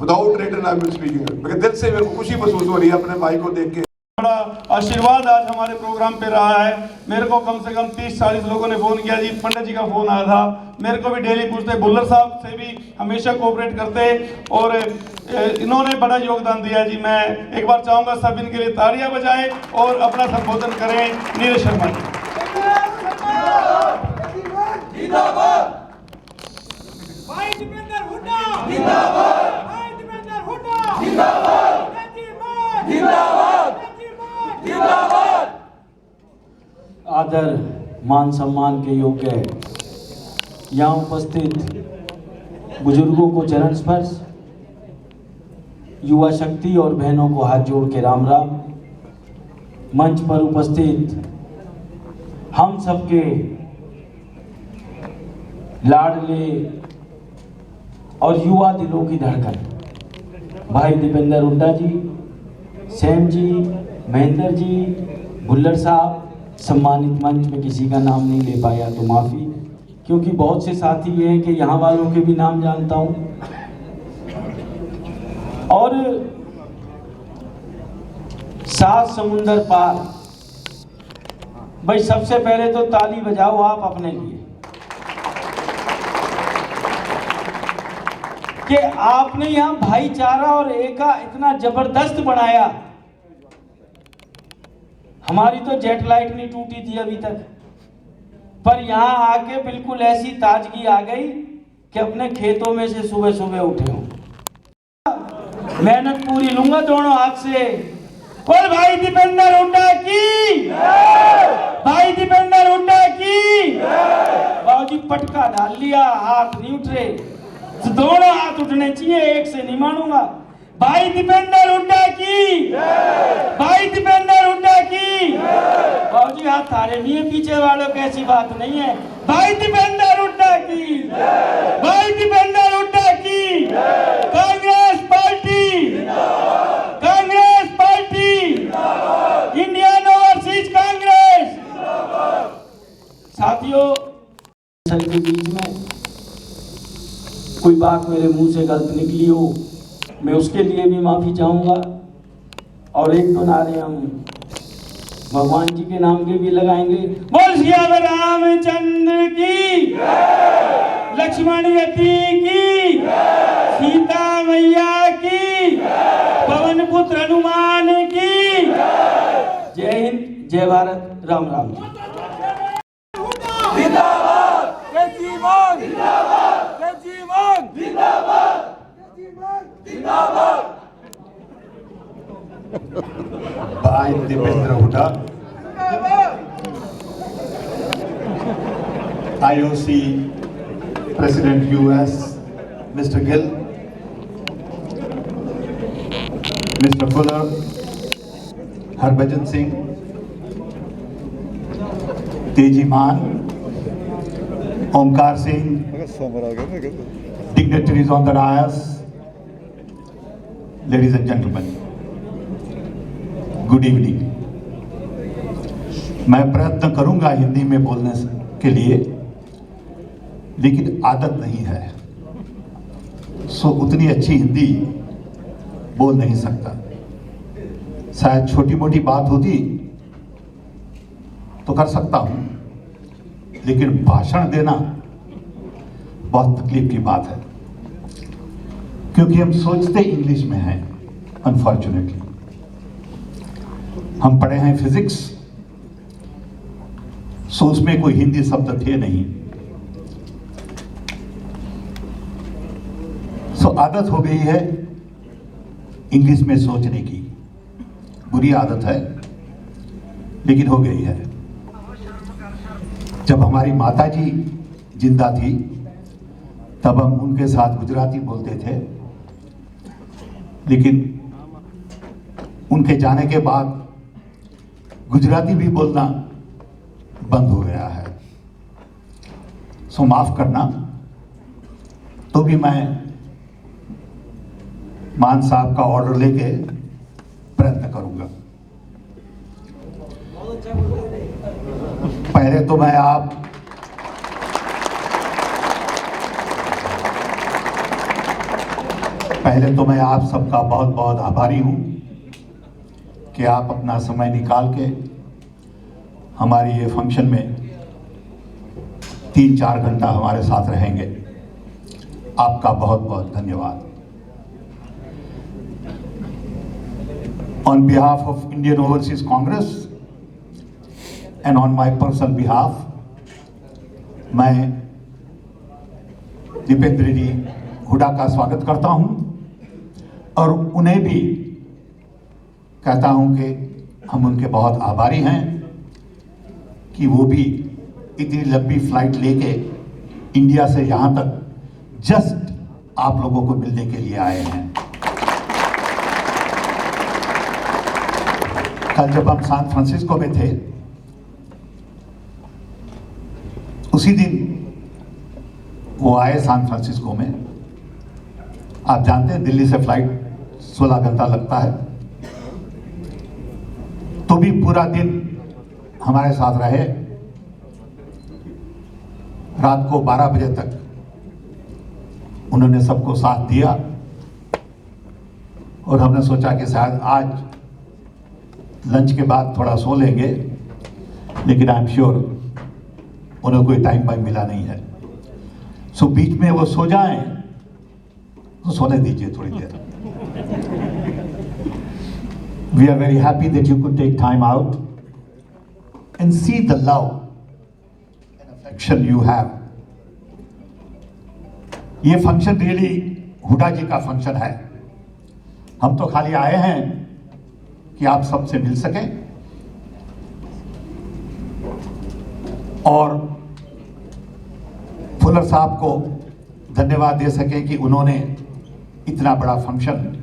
without written I am speaking, मेरे दिल से मेरे को खुशी महसूस हो रही है अपने भाई को देख के। बड़ा आशीर्वाद आज हमारे प्रोग्राम पे रहा है। मेरे को कम से कम 30-40 लोगों ने फोन किया जी, पंडित जी का फोन आया था, मेरे को भी डेली पूछते, भुल्लर साहब से भी हमेशा कोऑपरेट करते और इन्होंने बड़ा योगदान दिया जी। मैं एक बार चाहूंगा सब इनके लिए तालियां बजाएं और अपना संबोधन करें। नीरज शर्मा जी। भाई दीपेंद्र हुड्डा जिंदाबाद, भाई दीपेंद्र हुड्डा जिंदाबाद, जिंदाबाद जिंदाबाद। आदर मान सम्मान के योग्य यहाँ उपस्थित बुजुर्गों को चरण स्पर्श, युवा शक्ति और बहनों को हाथ जोड़ के राम राम। मंच पर उपस्थित हम सबके लाडले और युवा दिलों की धड़कन भाई दीपेंद्र हुड्डा जी, सैम जी, महेंद्र जी, भुल्लर साहब, सम्मानित मंच में किसी का नाम नहीं ले पाया तो माफ़ी, क्योंकि बहुत से साथी ये हैं कि यहाँ वालों के भी नाम जानता हूँ। और 7 समुंदर पार, भाई सबसे पहले तो ताली बजाओ आप अपने लिए कि आपने यहाँ भाईचारा और एका इतना जबरदस्त बनाया। हमारी तो जेट लाइट नहीं टूटी थी अभी तक, पर यहाँ आके बिल्कुल ऐसी ताजगी आ गई कि अपने खेतों में से सुबह सुबह उठे हो। मेहनत पूरी लूंगा दोनों हाथ से। बोल भाई दीपेंद्र हुड्डा की, भाई दीपेंद्र हुड्डा की। बाबूजी पटका डाल लिया, हाथ नहीं उठ रहे, तो दोनों हाथ उठने चाहिए, एक से नहीं मानूंगा। भाई दीपेंद्र हुड्डा की, भाई दीपेंद्र हुड्डा की। बाबूजी हाथ थारे नहीं है, पीछे वालों की ऐसी बात नहीं है। भाई दीपेंद्र हुड्डा की, भाई दीपेंद्र हुड्डा की। Congress party, Congress party, Indian overseas Congress. साथियों, के बीच में कोई बात मेरे मुंह से गलत निकली हो, मैं उसके लिए भी माफी चाहूंगा। और 1-2 नारे हम भगवान जी के नाम के भी लगाएंगे। बोल सियावर रामचंद्र की, लक्ष्मण यति की, सीता मैया की, पवन पुत्र हनुमान की। जय हिंद, जय भारत, राम राम। जिंदाबाद, जिंदाबाद, जिंदाबाद, जिंदाबाद, जिंदाबाद। By Dipendra Huda, IOC President US, Mr. Gill, Mr. Fuller, Harbhajan Singh, Teji Maan, Omkar Singh, dignitaries on the dais, ladies and gentlemen, good evening. मैं प्रयत्न करूंगा हिंदी में बोलने के लिए, लेकिन आदत नहीं है, सो उतनी अच्छी हिंदी बोल नहीं सकता। शायद छोटी मोटी बात होती तो कर सकता हूं, लेकिन भाषण देना बहुत तकलीफ की बात है, क्योंकि हम सोचते इंग्लिश में हैं अनफॉर्चुनेटली। हम पढ़े हैं फिजिक्स, सो उसमें कोई हिंदी शब्द थे नहीं, सो आदत हो गई है इंग्लिश में सोचने की। बुरी आदत है लेकिन हो गई है। जब हमारी माताजी जिंदा थी तब हम उनके साथ गुजराती बोलते थे, लेकिन उनके जाने के बाद गुजराती भी बोलना बंद हो गया है। सो माफ करना, तो भी मैं मान साहब का ऑर्डर लेके प्रयत्न करूंगा। पहले तो मैं आप सबका बहुत बहुत आभारी हूं कि आप अपना समय निकाल के हमारी ये फंक्शन में 3-4 घंटा हमारे साथ रहेंगे। आपका बहुत बहुत धन्यवाद। On behalf of Indian Overseas Congress and on my personal behalf, मैं दीपेंद्र जी हुडा का स्वागत करता हूं और उन्हें भी कहता हूं कि हम उनके बहुत आभारी हैं कि वो भी इतनी लंबी फ्लाइट लेके इंडिया से यहां तक जस्ट आप लोगों को मिलने के लिए आए हैं। कल जब हम सैन फ्रांसिस्को में थे, उसी दिन वो आए सैन फ्रांसिस्को में। आप जानते हैं दिल्ली से फ्लाइट 16 घंटा लगता है, तो भी पूरा दिन हमारे साथ रहे। रात को 12 बजे तक उन्होंने सबको साथ दिया और हमने सोचा कि शायद आज लंच के बाद थोड़ा सो लेंगे, लेकिन आई एम श्योर उन्हें कोई टाइम वाइम मिला नहीं है। सो बीच में वो सो जाएं तो सोने दीजिए थोड़ी देर। We are very happy that you could take time out and see the love and affection you have. ये फंक्शन रियली हुडा जी का फंक्शन है। हम तो खाली आए हैं कि आप सबसे मिल सकें और फुलर साहब को धन्यवाद दे सकें कि उन्होंने इतना बड़ा फंक्शन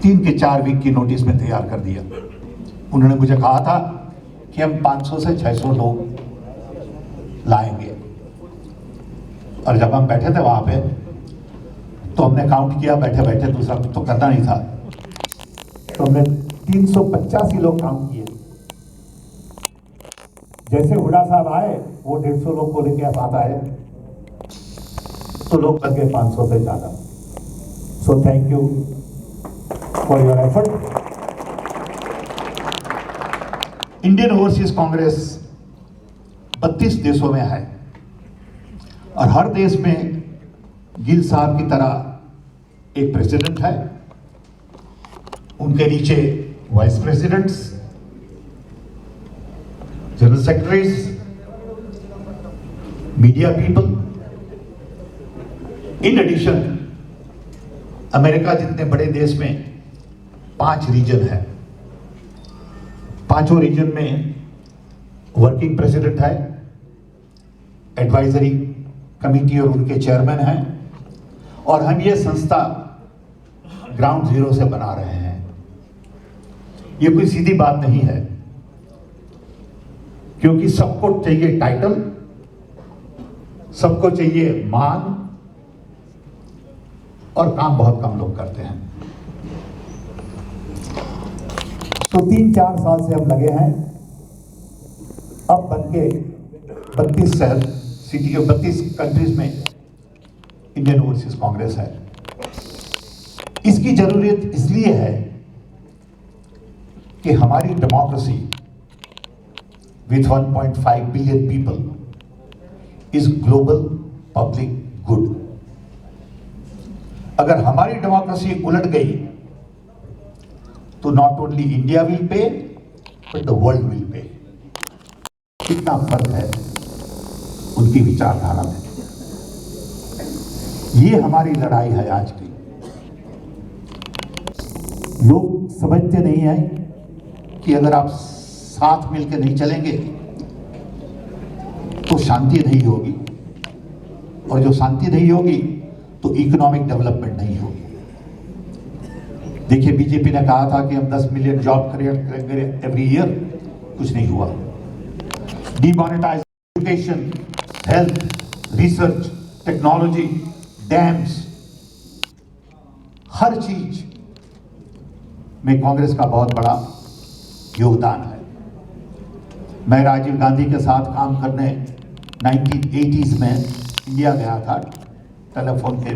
3 के 4 वीक की नोटिस में तैयार कर दिया। उन्होंने मुझे कहा था कि हम 500 से 600 लोग लाएंगे, और जब हम बैठे थे वहां पे तो हमने काउंट किया बैठे बैठे, दूसरा तो करना नहीं था, तो हमने 385 लोग काउंट किए। जैसे हुडा साहब आए वो 150 लोग को लेके साथ आए, तो लोग लग गए 500 से ज्यादा। So thank you for your effort. Indian overseas Congress 32 देशों में है और हर देश में गिल साहब की तरह एक प्रेसिडेंट है, उनके नीचे vice presidents, general secretaries, media people. In addition America जितने बड़े देश में 5 रीजन है। 5 रीजन में वर्किंग प्रेसिडेंट है, एडवाइजरी कमिटी और उनके चेयरमैन हैं, और हम ये संस्था ग्राउंड जीरो से बना रहे हैं। ये कोई सीधी बात नहीं है, क्योंकि सबको चाहिए टाइटल, सबको चाहिए मान, और काम बहुत कम लोग करते हैं। तो 3-4 साल से हम लगे हैं। अब बनके 32 शहर सिटी और 32 कंट्रीज में इंडियन ओवरसीज कांग्रेस है। इसकी जरूरत इसलिए है कि हमारी democracy with 1.5 billion people is global public good. अगर हमारी डेमोक्रेसी उलट गई तो not only India will pay but the world will pay. कितना फर्क है उनकी विचारधारा में। ये हमारी लड़ाई है आज की। लोग समझते नहीं है कि अगर आप साथ मिलकर नहीं चलेंगे तो शांति नहीं होगी, और जो शांति नहीं होगी तो इकोनॉमिक डेवलपमेंट नहीं होगी। देखिए, बीजेपी ने कहा था कि हम 10 मिलियन जॉब क्रिएट करेंगे एवरी ईयर, कुछ नहीं हुआ। Demonetize education, health, research, technology, dams, हर चीज में कांग्रेस का बहुत बड़ा योगदान है। मैं राजीव गांधी के साथ काम करने 1980s में इंडिया गया था, टेलीफोन के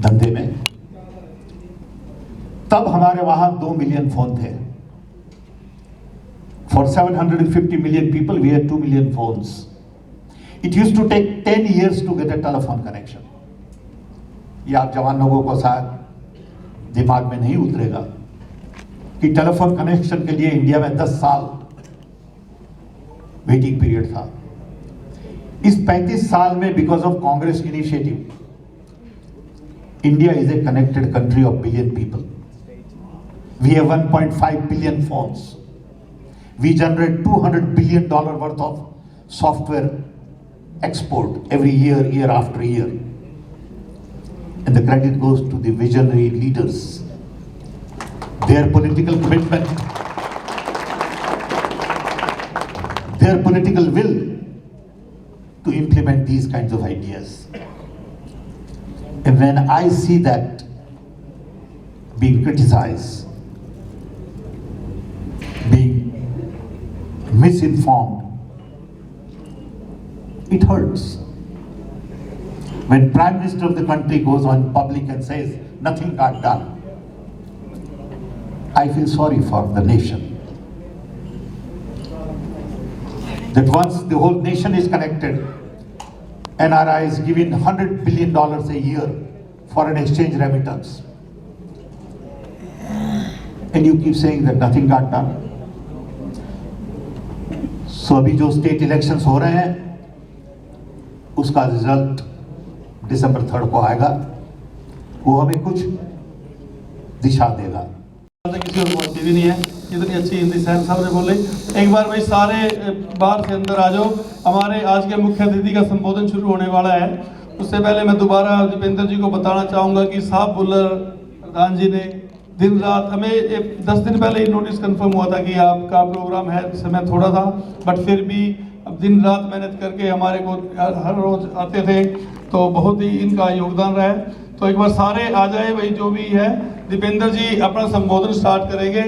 धंधे में। तब हमारे वहां 2 मिलियन फोन थे। For 750 million people, we had 2 million phones. It used to take 10 years to get a telephone connection. ये आप जवान लोगों को शायद दिमाग में नहीं उतरेगा कि टेलीफोन कनेक्शन के लिए इंडिया में 10 साल वेटिंग पीरियड था। इस 35 साल में because of Congress initiative, India is a connected country of billion people. We have 1.5 billion phones. We generate $200 billion worth of software export every year, year after year. And the credit goes to the visionary leaders. Their political commitment, their political will to implement these kinds of ideas. And when I see that being criticized, being misinformed, it hurts. When Prime Minister of the country goes on public and says nothing got done, I feel sorry for the nation. That once the whole nation is connected, NRI is given $100 billion a year for an exchange remittance, and you keep saying that nothing got done. सो अभी जो state elections हो रहे हैं उसका result दिसंबर 3 को आएगा, वो हमें कुछ दिशा देगा। किसी और पहुंची भी नहीं है, इतनी अच्छी हिंदी सहन साहब ने बोले। एक बार भाई सारे बाहर से अंदर आ जाओ, हमारे आज के मुख्य अतिथि का संबोधन शुरू होने वाला है। उससे पहले मैं दोबारा दीपेंद्र जी को बताना चाहूँगा कि साहब बुल्लर प्रधान जी ने दिन रात, हमें 10 दिन पहले ही नोटिस कंफर्म हुआ था कि आपका प्रोग्राम है, समय थोड़ा था, बट फिर भी अब दिन रात मेहनत करके हमारे को हर रोज आते थे, तो बहुत ही इनका योगदान रहा है। तो एक बार सारे आ जाए भाई, जो भी है। दीपेंद्र जी अपना संबोधन स्टार्ट करेंगे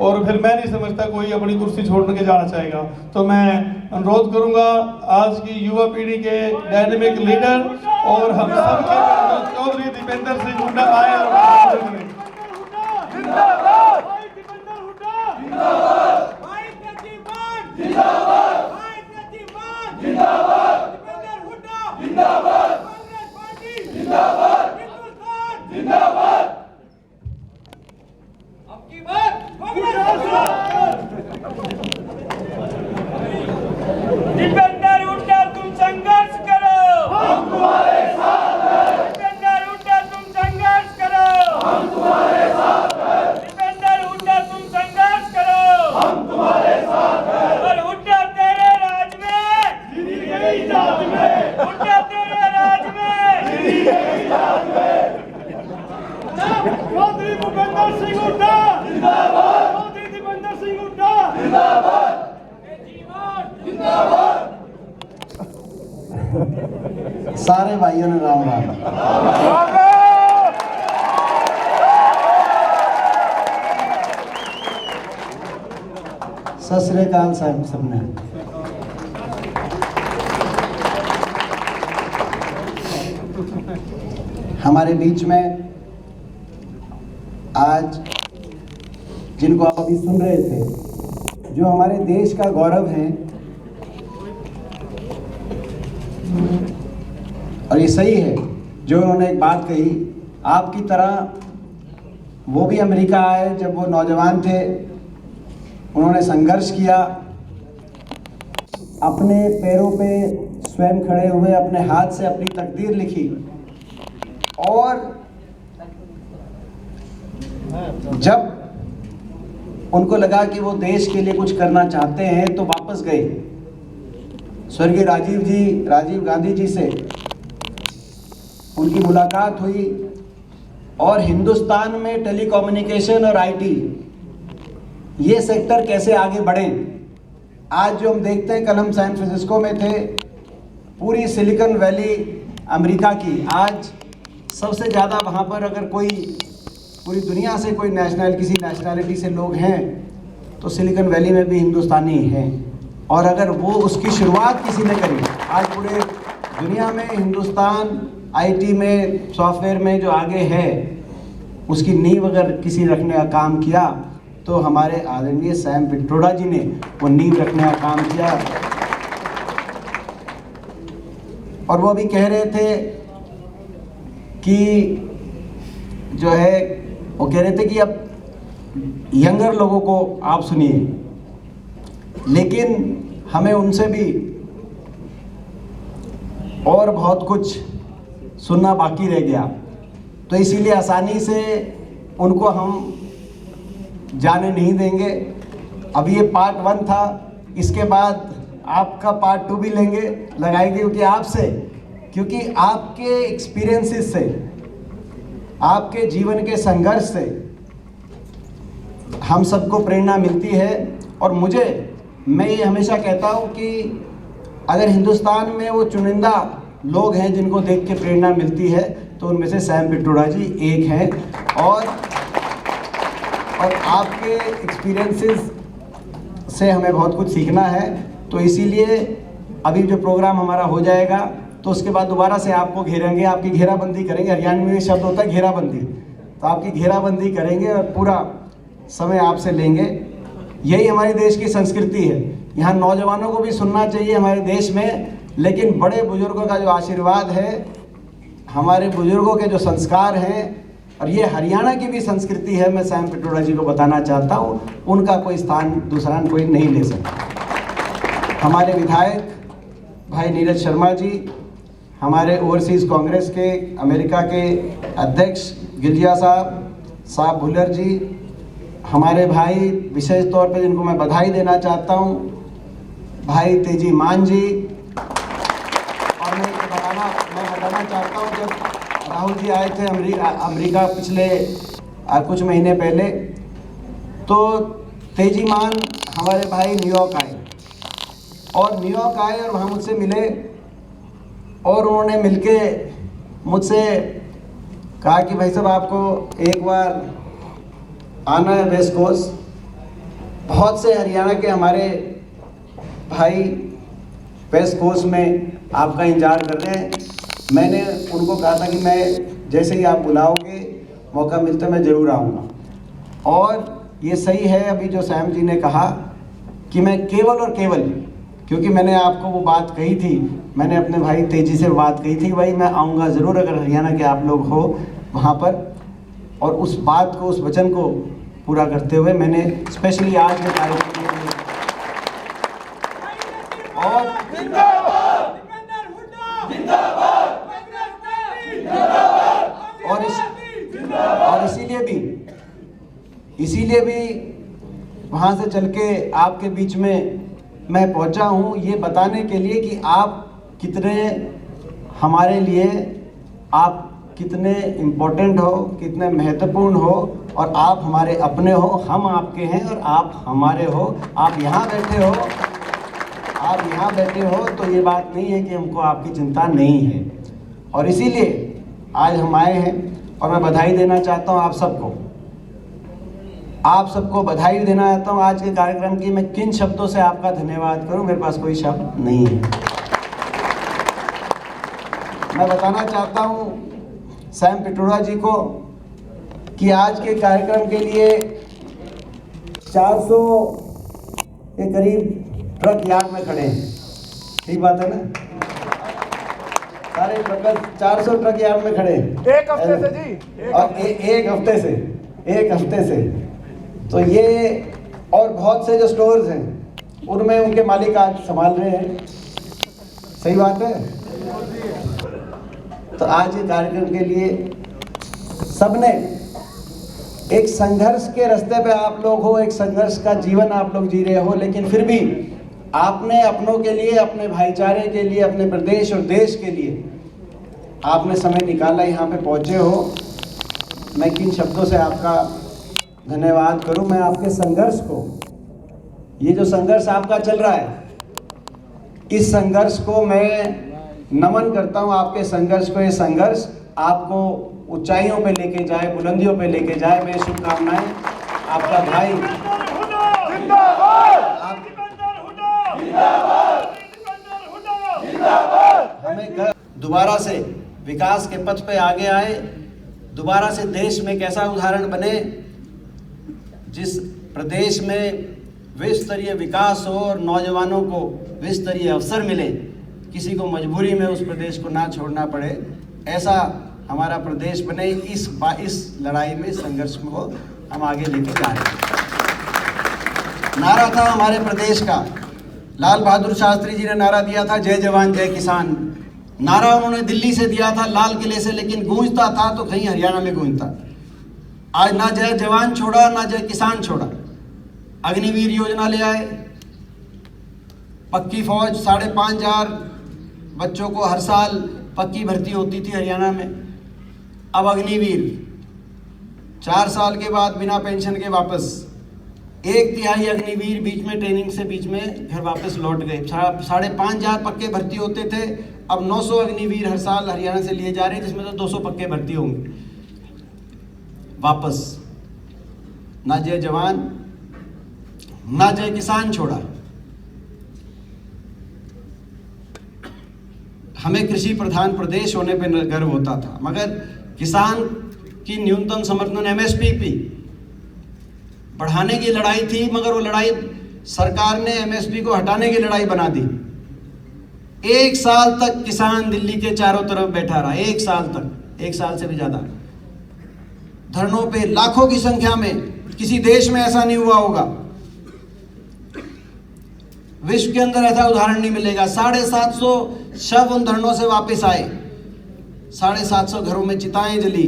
और फिर मैं नहीं समझता कोई अपनी कुर्सी छोड़ के जाना चाहेगा। तो मैं अनुरोध करूंगा आज की युवा पीढ़ी के डायनेमिक लीडर और हम सब के चौधरी दीपेंद्र सिंह हुड्डा आए और जिंदाबाद भाई दीपेंद्र हुड्डा, जिंदाबाद भाई तेजीमान, जिंदाबाद भाई तेजीमान, जिंदाबाद दीपेंद्र हुड्डा, जिंदाबाद कांग्रेस पार्टी, जिंदाबाद हिंदुस्तान, जिंदाबाद। आपकी बात कांग्रेस। दीपेंद्र हुड्डा तुम संघर्ष करो, हम तुम्हारे साथ हैं। दीपेंद्र हुड्डा तुम संघर्ष करो, हम तुम्हारे साथ हैं। दीपेंद्र हुड्डा तुम संघर्ष करो, हम तुम्हारे साथ हैं। और हुड्डा तेरे राज में, दीदी के इजाद में, हुड्डा तेरे राज में, दीदी के इजाद में। चौधरी भूपेंद्र सिंह हुड्डा, जिंदाबाद। चौधरी दीपेंद्र सिंह हुड्डा, जिंदाबाद। जिंदाबाद। सारे भाइयों ने राम राम। सत श्री अकाल साहब सबने। हमारे बीच में आज जिनको आप अभी सुन रहे थे, जो हमारे देश का गौरव है, और ये सही है जो उन्होंने एक बात कही, आपकी तरह वो भी अमेरिका आए जब वो नौजवान थे, उन्होंने संघर्ष किया, अपने पैरों पे स्वयं खड़े हुए, अपने हाथ से अपनी तकदीर लिखी और जब उनको लगा कि वो देश के लिए कुछ करना चाहते हैं तो वापस गए। स्वर्गीय राजीव गांधी जी से उनकी मुलाकात हुई और हिंदुस्तान में टेलीकम्युनिकेशन और आईटी ये सेक्टर कैसे आगे बढ़ें। आज जो हम देखते हैं, कल हम सैन फ्रांसिस्को में थे, पूरी सिलिकॉन वैली अमेरिका की, आज सबसे ज़्यादा वहाँ पर अगर कोई पूरी दुनिया से कोई किसी नेशनैलिटी से लोग हैं तो सिलिकॉन वैली में भी हिंदुस्तानी हैं। और अगर वो उसकी शुरुआत किसी ने करी, आज पूरे दुनिया में हिंदुस्तान आईटी में, सॉफ्टवेयर में जो आगे है, उसकी नींव अगर किसी रखने का काम किया तो हमारे आदरणीय सैम पित्रोदा जी ने वो नींव रखने का काम किया। और वो भी कह रहे थे कि जो है, वो कह रहे थे कि अब यंगर लोगों को आप सुनिए, लेकिन हमें उनसे भी और बहुत कुछ सुनना बाकी रह गया। तो इसीलिए आसानी से उनको हम जाने नहीं देंगे। अब ये पार्ट 1 था, इसके बाद आपका पार्ट 2 भी लगाएंगे क्योंकि आपके एक्सपीरियंसेस से, आपके जीवन के संघर्ष से हम सबको प्रेरणा मिलती है। और मैं ये हमेशा कहता हूँ कि अगर हिंदुस्तान में वो चुनिंदा लोग हैं जिनको देख के प्रेरणा मिलती है तो उनमें से सैम पित्रोदा जी एक हैं। और आपके एक्सपीरियंसेस से हमें बहुत कुछ सीखना है। तो इसीलिए अभी जो प्रोग्राम हमारा हो जाएगा तो उसके बाद दोबारा से आपको घेरेंगे, आपकी घेराबंदी करेंगे। हरियाणा में शब्द होता है घेराबंदी, तो आपकी घेराबंदी करेंगे और पूरा समय आपसे लेंगे। यही हमारे देश की संस्कृति है। यहाँ नौजवानों को भी सुनना चाहिए हमारे देश में, लेकिन बड़े बुजुर्गों का जो आशीर्वाद है, हमारे बुजुर्गों के जो संस्कार हैं, और ये हरियाणा की भी संस्कृति है, मैं सैम पित्रोदा जी को बताना चाहता हूँ, उनका कोई स्थान दूसरा कोई नहीं ले सकता। हमारे विधायक भाई नीरज शर्मा जी, हमारे ओवरसीज़ कांग्रेस के अमेरिका के अध्यक्ष गिलजिया साहब भुल्लर जी, हमारे भाई विशेष तौर पे जिनको मैं बधाई देना चाहता हूँ, भाई तेजी मान जी। और मैं बताना चाहता हूँ, जब राहुल जी आए थे अमेरिका पिछले कुछ महीने पहले, तो तेजी मान हमारे भाई न्यूयॉर्क आए और वहाँ मुझसे मिले और उन्होंने मिलके मुझसे कहा कि भाई साहब आपको एक बार आना है वेस्ट कोस्ट। बहुत से हरियाणा के हमारे भाई वेस्ट कोस्ट में आपका इंतजार कर रहे हैं। मैंने उनको कहा था कि मैं जैसे ही आप बुलाओगे, मौका मिलता मैं ज़रूर आऊँगा। और ये सही है अभी जो सैम जी ने कहा कि मैं केवल और केवल, क्योंकि मैंने आपको वो बात कही थी, मैंने अपने भाई तेजी से बात कही थी, भाई मैं आऊँगा ज़रूर अगर हरियाणा के आप लोग हो वहाँ पर। और उस बात को, उस वचन को पूरा करते हुए मैंने स्पेशली आज के कार्यक्रम के लिए और इसीलिए भी वहाँ से चल के आपके बीच में मैं पहुँचा हूँ, ये बताने के लिए कि आप कितने हमारे लिए, आप कितने इम्पोर्टेंट हो, कितने महत्वपूर्ण हो, और आप हमारे अपने हो, हम आपके हैं और आप हमारे हो। आप यहाँ बैठे हो तो ये बात नहीं है कि हमको आपकी चिंता नहीं है। और इसीलिए आज हम आए हैं और मैं बधाई देना चाहता हूँ आप सबको बधाई देना चाहता हूँ आज के कार्यक्रम की। मैं किन शब्दों से आपका धन्यवाद करूँ, मेरे पास कोई शब्द नहीं है। मैं बताना चाहता हूँ सैम पित्रोदा जी को कि आज के कार्यक्रम के लिए 400 के करीब ट्रक यार्ड में खड़े हैं। ठीक बात है ना? सारे ट्रक 400 ट्रक यार्ड में खड़े हैं। एक हफ्ते से जी, एक एक हफ्ते से। तो ये और बहुत से जो स्टोर्स हैं उनमें उनके मालिक आज संभाल रहे हैं। सही बात है। तो आज ये कार्यक्रम के लिए सबने एक संघर्ष के रास्ते पे आप लोग हो, एक संघर्ष का जीवन आप लोग जी रहे हो, लेकिन फिर भी आपने अपनों के लिए, अपने भाईचारे के लिए, अपने प्रदेश और देश के लिए आपने समय निकाला, यहाँ पे पहुँचे हो। मैं किन शब्दों से आपका धन्यवाद करूं। मैं आपके संघर्ष को, ये जो संघर्ष आपका चल रहा है, इस संघर्ष को मैं नमन करता हूं। आपके संघर्ष को, ये संघर्ष आपको ऊंचाइयों पे लेके जाए, बुलंदियों पे लेके जाए। मेरी शुभकामनाएं। आपका भाई हमें दोबारा से विकास के पथ पे आगे आए, दोबारा से देश में एक ऐसा उदाहरण बने जिस प्रदेश में विश्व स्तरीय विकास हो और नौजवानों को विश्व स्तरीय अवसर मिले, किसी को मजबूरी में उस प्रदेश को ना छोड़ना पड़े, ऐसा हमारा प्रदेश बने। इस लड़ाई में, संघर्ष को हम आगे लेके जा रहे हैं। नारा था हमारे प्रदेश का, लाल बहादुर शास्त्री जी ने नारा दिया था, जय जवान जय किसान। नारा उन्होंने दिल्ली से दिया था, लाल किले से, लेकिन गूंजता था तो कहीं हरियाणा में गूंजता। आज ना जय जवान छोड़ा, ना जय किसान छोड़ा। अग्निवीर योजना ले आए, पक्की फौज, 5,500 बच्चों को हर साल पक्की भर्ती होती थी हरियाणा में। अब अग्निवीर 4 साल के बाद बिना पेंशन के वापस। 1/3 अग्निवीर बीच में ट्रेनिंग से बीच में घर वापस लौट गए। 5,500 पक्के भर्ती होते थे, अब 900 अग्निवीर हर साल हरियाणा से लिए जा रहे हैं, जिसमें तो 200 पक्के भर्ती होंगे वापस। ना जय जवान, ना जय किसान छोड़ा। हमें कृषि प्रधान प्रदेश होने पे गर्व होता था, मगर किसान की न्यूनतम समर्थन एमएसपी बढ़ाने की लड़ाई थी, मगर वो लड़ाई सरकार ने एमएसपी को हटाने की लड़ाई बना दी। 1 साल तक किसान दिल्ली के चारों तरफ बैठा रहा, 1 साल तक, 1 साल से भी ज्यादा धरनों पे, लाखों की संख्या में। किसी देश में ऐसा नहीं हुआ होगा, विश्व के अंदर ऐसा उदाहरण नहीं मिलेगा। 750 शव उन धरनों से वापस आए, 750 घरों में चिताएं जली,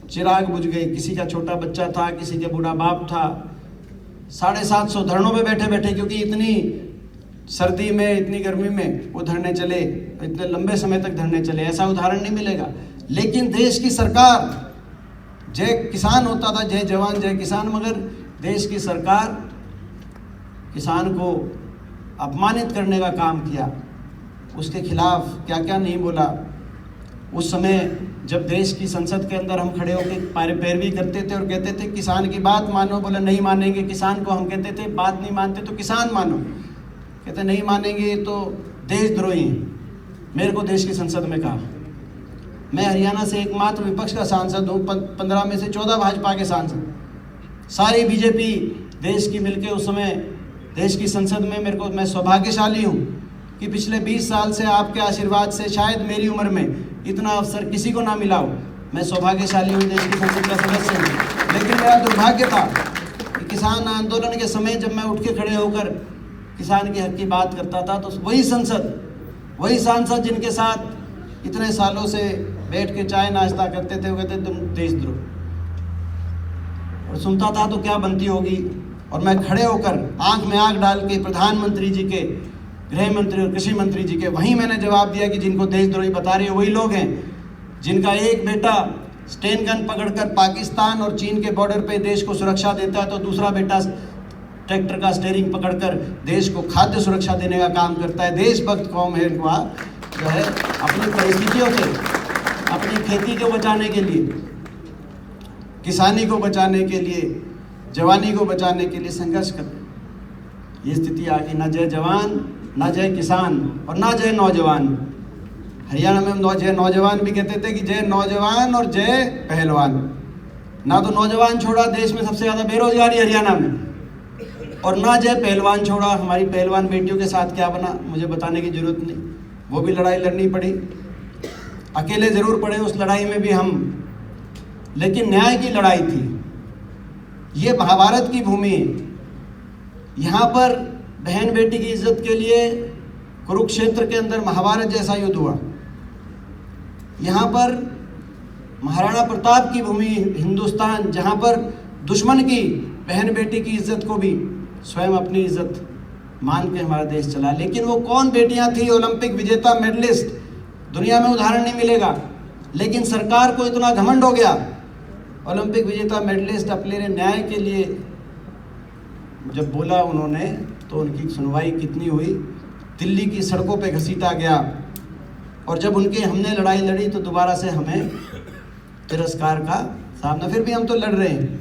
चिराग बुझ गए, किसी का छोटा बच्चा था, किसी का बूढ़ा बाप था। 750 धरनों में बैठे बैठे, क्योंकि इतनी सर्दी में, इतनी गर्मी में वो धरने चले, इतने लंबे समय तक धरने चले। ऐसा उदाहरण नहीं मिलेगा। लेकिन देश की सरकार, जय किसान होता था, जय जवान जय किसान, मगर देश की सरकार किसान को अपमानित करने का काम किया, उसके खिलाफ क्या क्या नहीं बोला। उस समय जब देश की संसद के अंदर हम खड़े होकर पैरवी करते थे और कहते थे किसान की बात मानो, बोले नहीं मानेंगे किसान को। हम कहते थे बात नहीं मानते तो किसान मानो, कहते नहीं मानेंगे तो देशद्रोही। मेरे को देश की संसद में कहा, मैं हरियाणा से एकमात्र विपक्ष का सांसद हूँ, 15 में से 14 भाजपा के सांसद, सारी बीजेपी देश की मिलके उस समय देश की संसद में। मैं सौभाग्यशाली हूँ कि पिछले 20 साल से आपके आशीर्वाद से शायद मेरी उम्र में इतना अवसर किसी को ना मिला हो। मैं सौभाग्यशाली हूँ, देश की संसद का सदस्य हूँ। लेकिन मेरा दुर्भाग्य था कि किसान आंदोलन के समय जब मैं उठ के खड़े होकर किसान के हक की बात करता था, तो वही सांसद जिनके साथ इतने सालों से बैठ के चाय नाश्ता करते थे, वो कहते तुम देशद्रोह। और सुनता था तो क्या बनती होगी। और मैं खड़े होकर आंख में आंख डाल के प्रधानमंत्री जी के, गृह मंत्री और कृषि मंत्री जी के, वहीं मैंने जवाब दिया कि जिनको देशद्रोही बता रहे हो वही लोग हैं जिनका एक बेटा स्टेन गन पकड़कर पाकिस्तान और चीन के बॉर्डर पे देश को सुरक्षा देता है, तो दूसरा बेटा ट्रैक्टर का स्टीयरिंग पकड़कर देश को खाद्य सुरक्षा देने का काम करता है। देशभक्त कौम है इनका, जो है अपनी परिस्थितियों से, अपनी खेती को बचाने के लिए, किसानी को बचाने के लिए, जवानी को बचाने के लिए संघर्ष कर। ये स्थिति आ गई, ना जय जवान, ना जय किसान और ना जय नौजवान। हरियाणा में हम जय नौजवान भी कहते थे कि जय नौजवान और जय पहलवान। ना तो नौजवान छोड़ा, देश में सबसे ज़्यादा बेरोजगारी हरियाणा में, और ना जय पहलवान छोड़ा। हमारी पहलवान बेटियों के साथ क्या बना मुझे बताने की जरूरत नहीं, वो भी लड़ाई लड़नी पड़ी, अकेले ज़रूर पड़े, उस लड़ाई में भी हम लेकिन न्याय की लड़ाई थी। ये महाभारत की भूमि है। यहाँ पर बहन बेटी की इज्जत के लिए कुरुक्षेत्र के अंदर महाभारत जैसा युद्ध हुआ। यहाँ पर महाराणा प्रताप की भूमि हिंदुस्तान, जहाँ पर दुश्मन की बहन बेटी की इज्जत को भी स्वयं अपनी इज्जत मान के हमारा देश चला। लेकिन वो कौन बेटियां थी? ओलंपिक विजेता मेडलिस्ट, दुनिया में उदाहरण नहीं मिलेगा। लेकिन सरकार को इतना घमंड हो गया, ओलंपिक विजेता मेडलिस्ट अपने न्याय के लिए जब बोला उन्होंने, तो उनकी सुनवाई कितनी हुई, दिल्ली की सड़कों पे घसीटा गया। और जब उनके हमने लड़ाई लड़ी तो दोबारा से हमें तिरस्कार का सामना। फिर भी हम तो लड़ रहे हैं।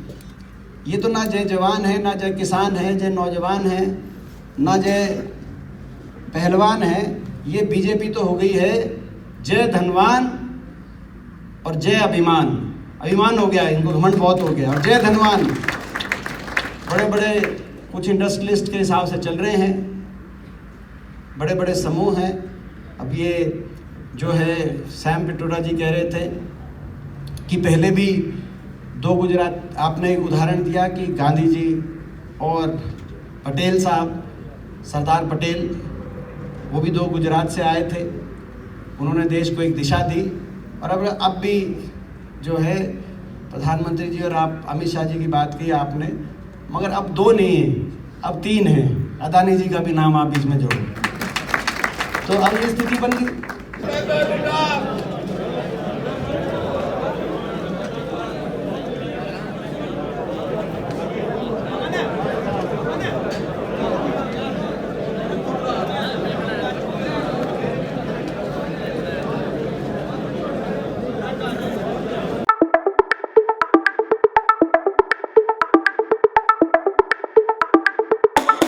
ये तो ना जय जवान है, ना जय किसान है, जय नौजवान है, ना जय पहलवान है। ये बीजेपी तो हो गई है जय धनवान और जय अभिमान। अभिमान हो गया इनको, घमंड बहुत हो गया। और जय धनवान बड़े बड़े कुछ इंडस्ट्रियलिस्ट के हिसाब से चल रहे हैं, बड़े बड़े समूह हैं। अब ये जो है सैम पिट्रोडा जी कह रहे थे कि पहले भी 2 गुजरात, आपने एक उदाहरण दिया कि गांधी जी और पटेल साहब, सरदार पटेल, वो भी 2 गुजरात से आए थे। उन्होंने देश को एक दिशा दी। और अब भी जो है प्रधानमंत्री जी और आप अमित शाह जी की बात की आपने, मगर अब 2 नहीं है, अब 3 है। अदानी जी का भी नाम आप बीच में जोड़ो, तो अब ये स्थिति बन गई।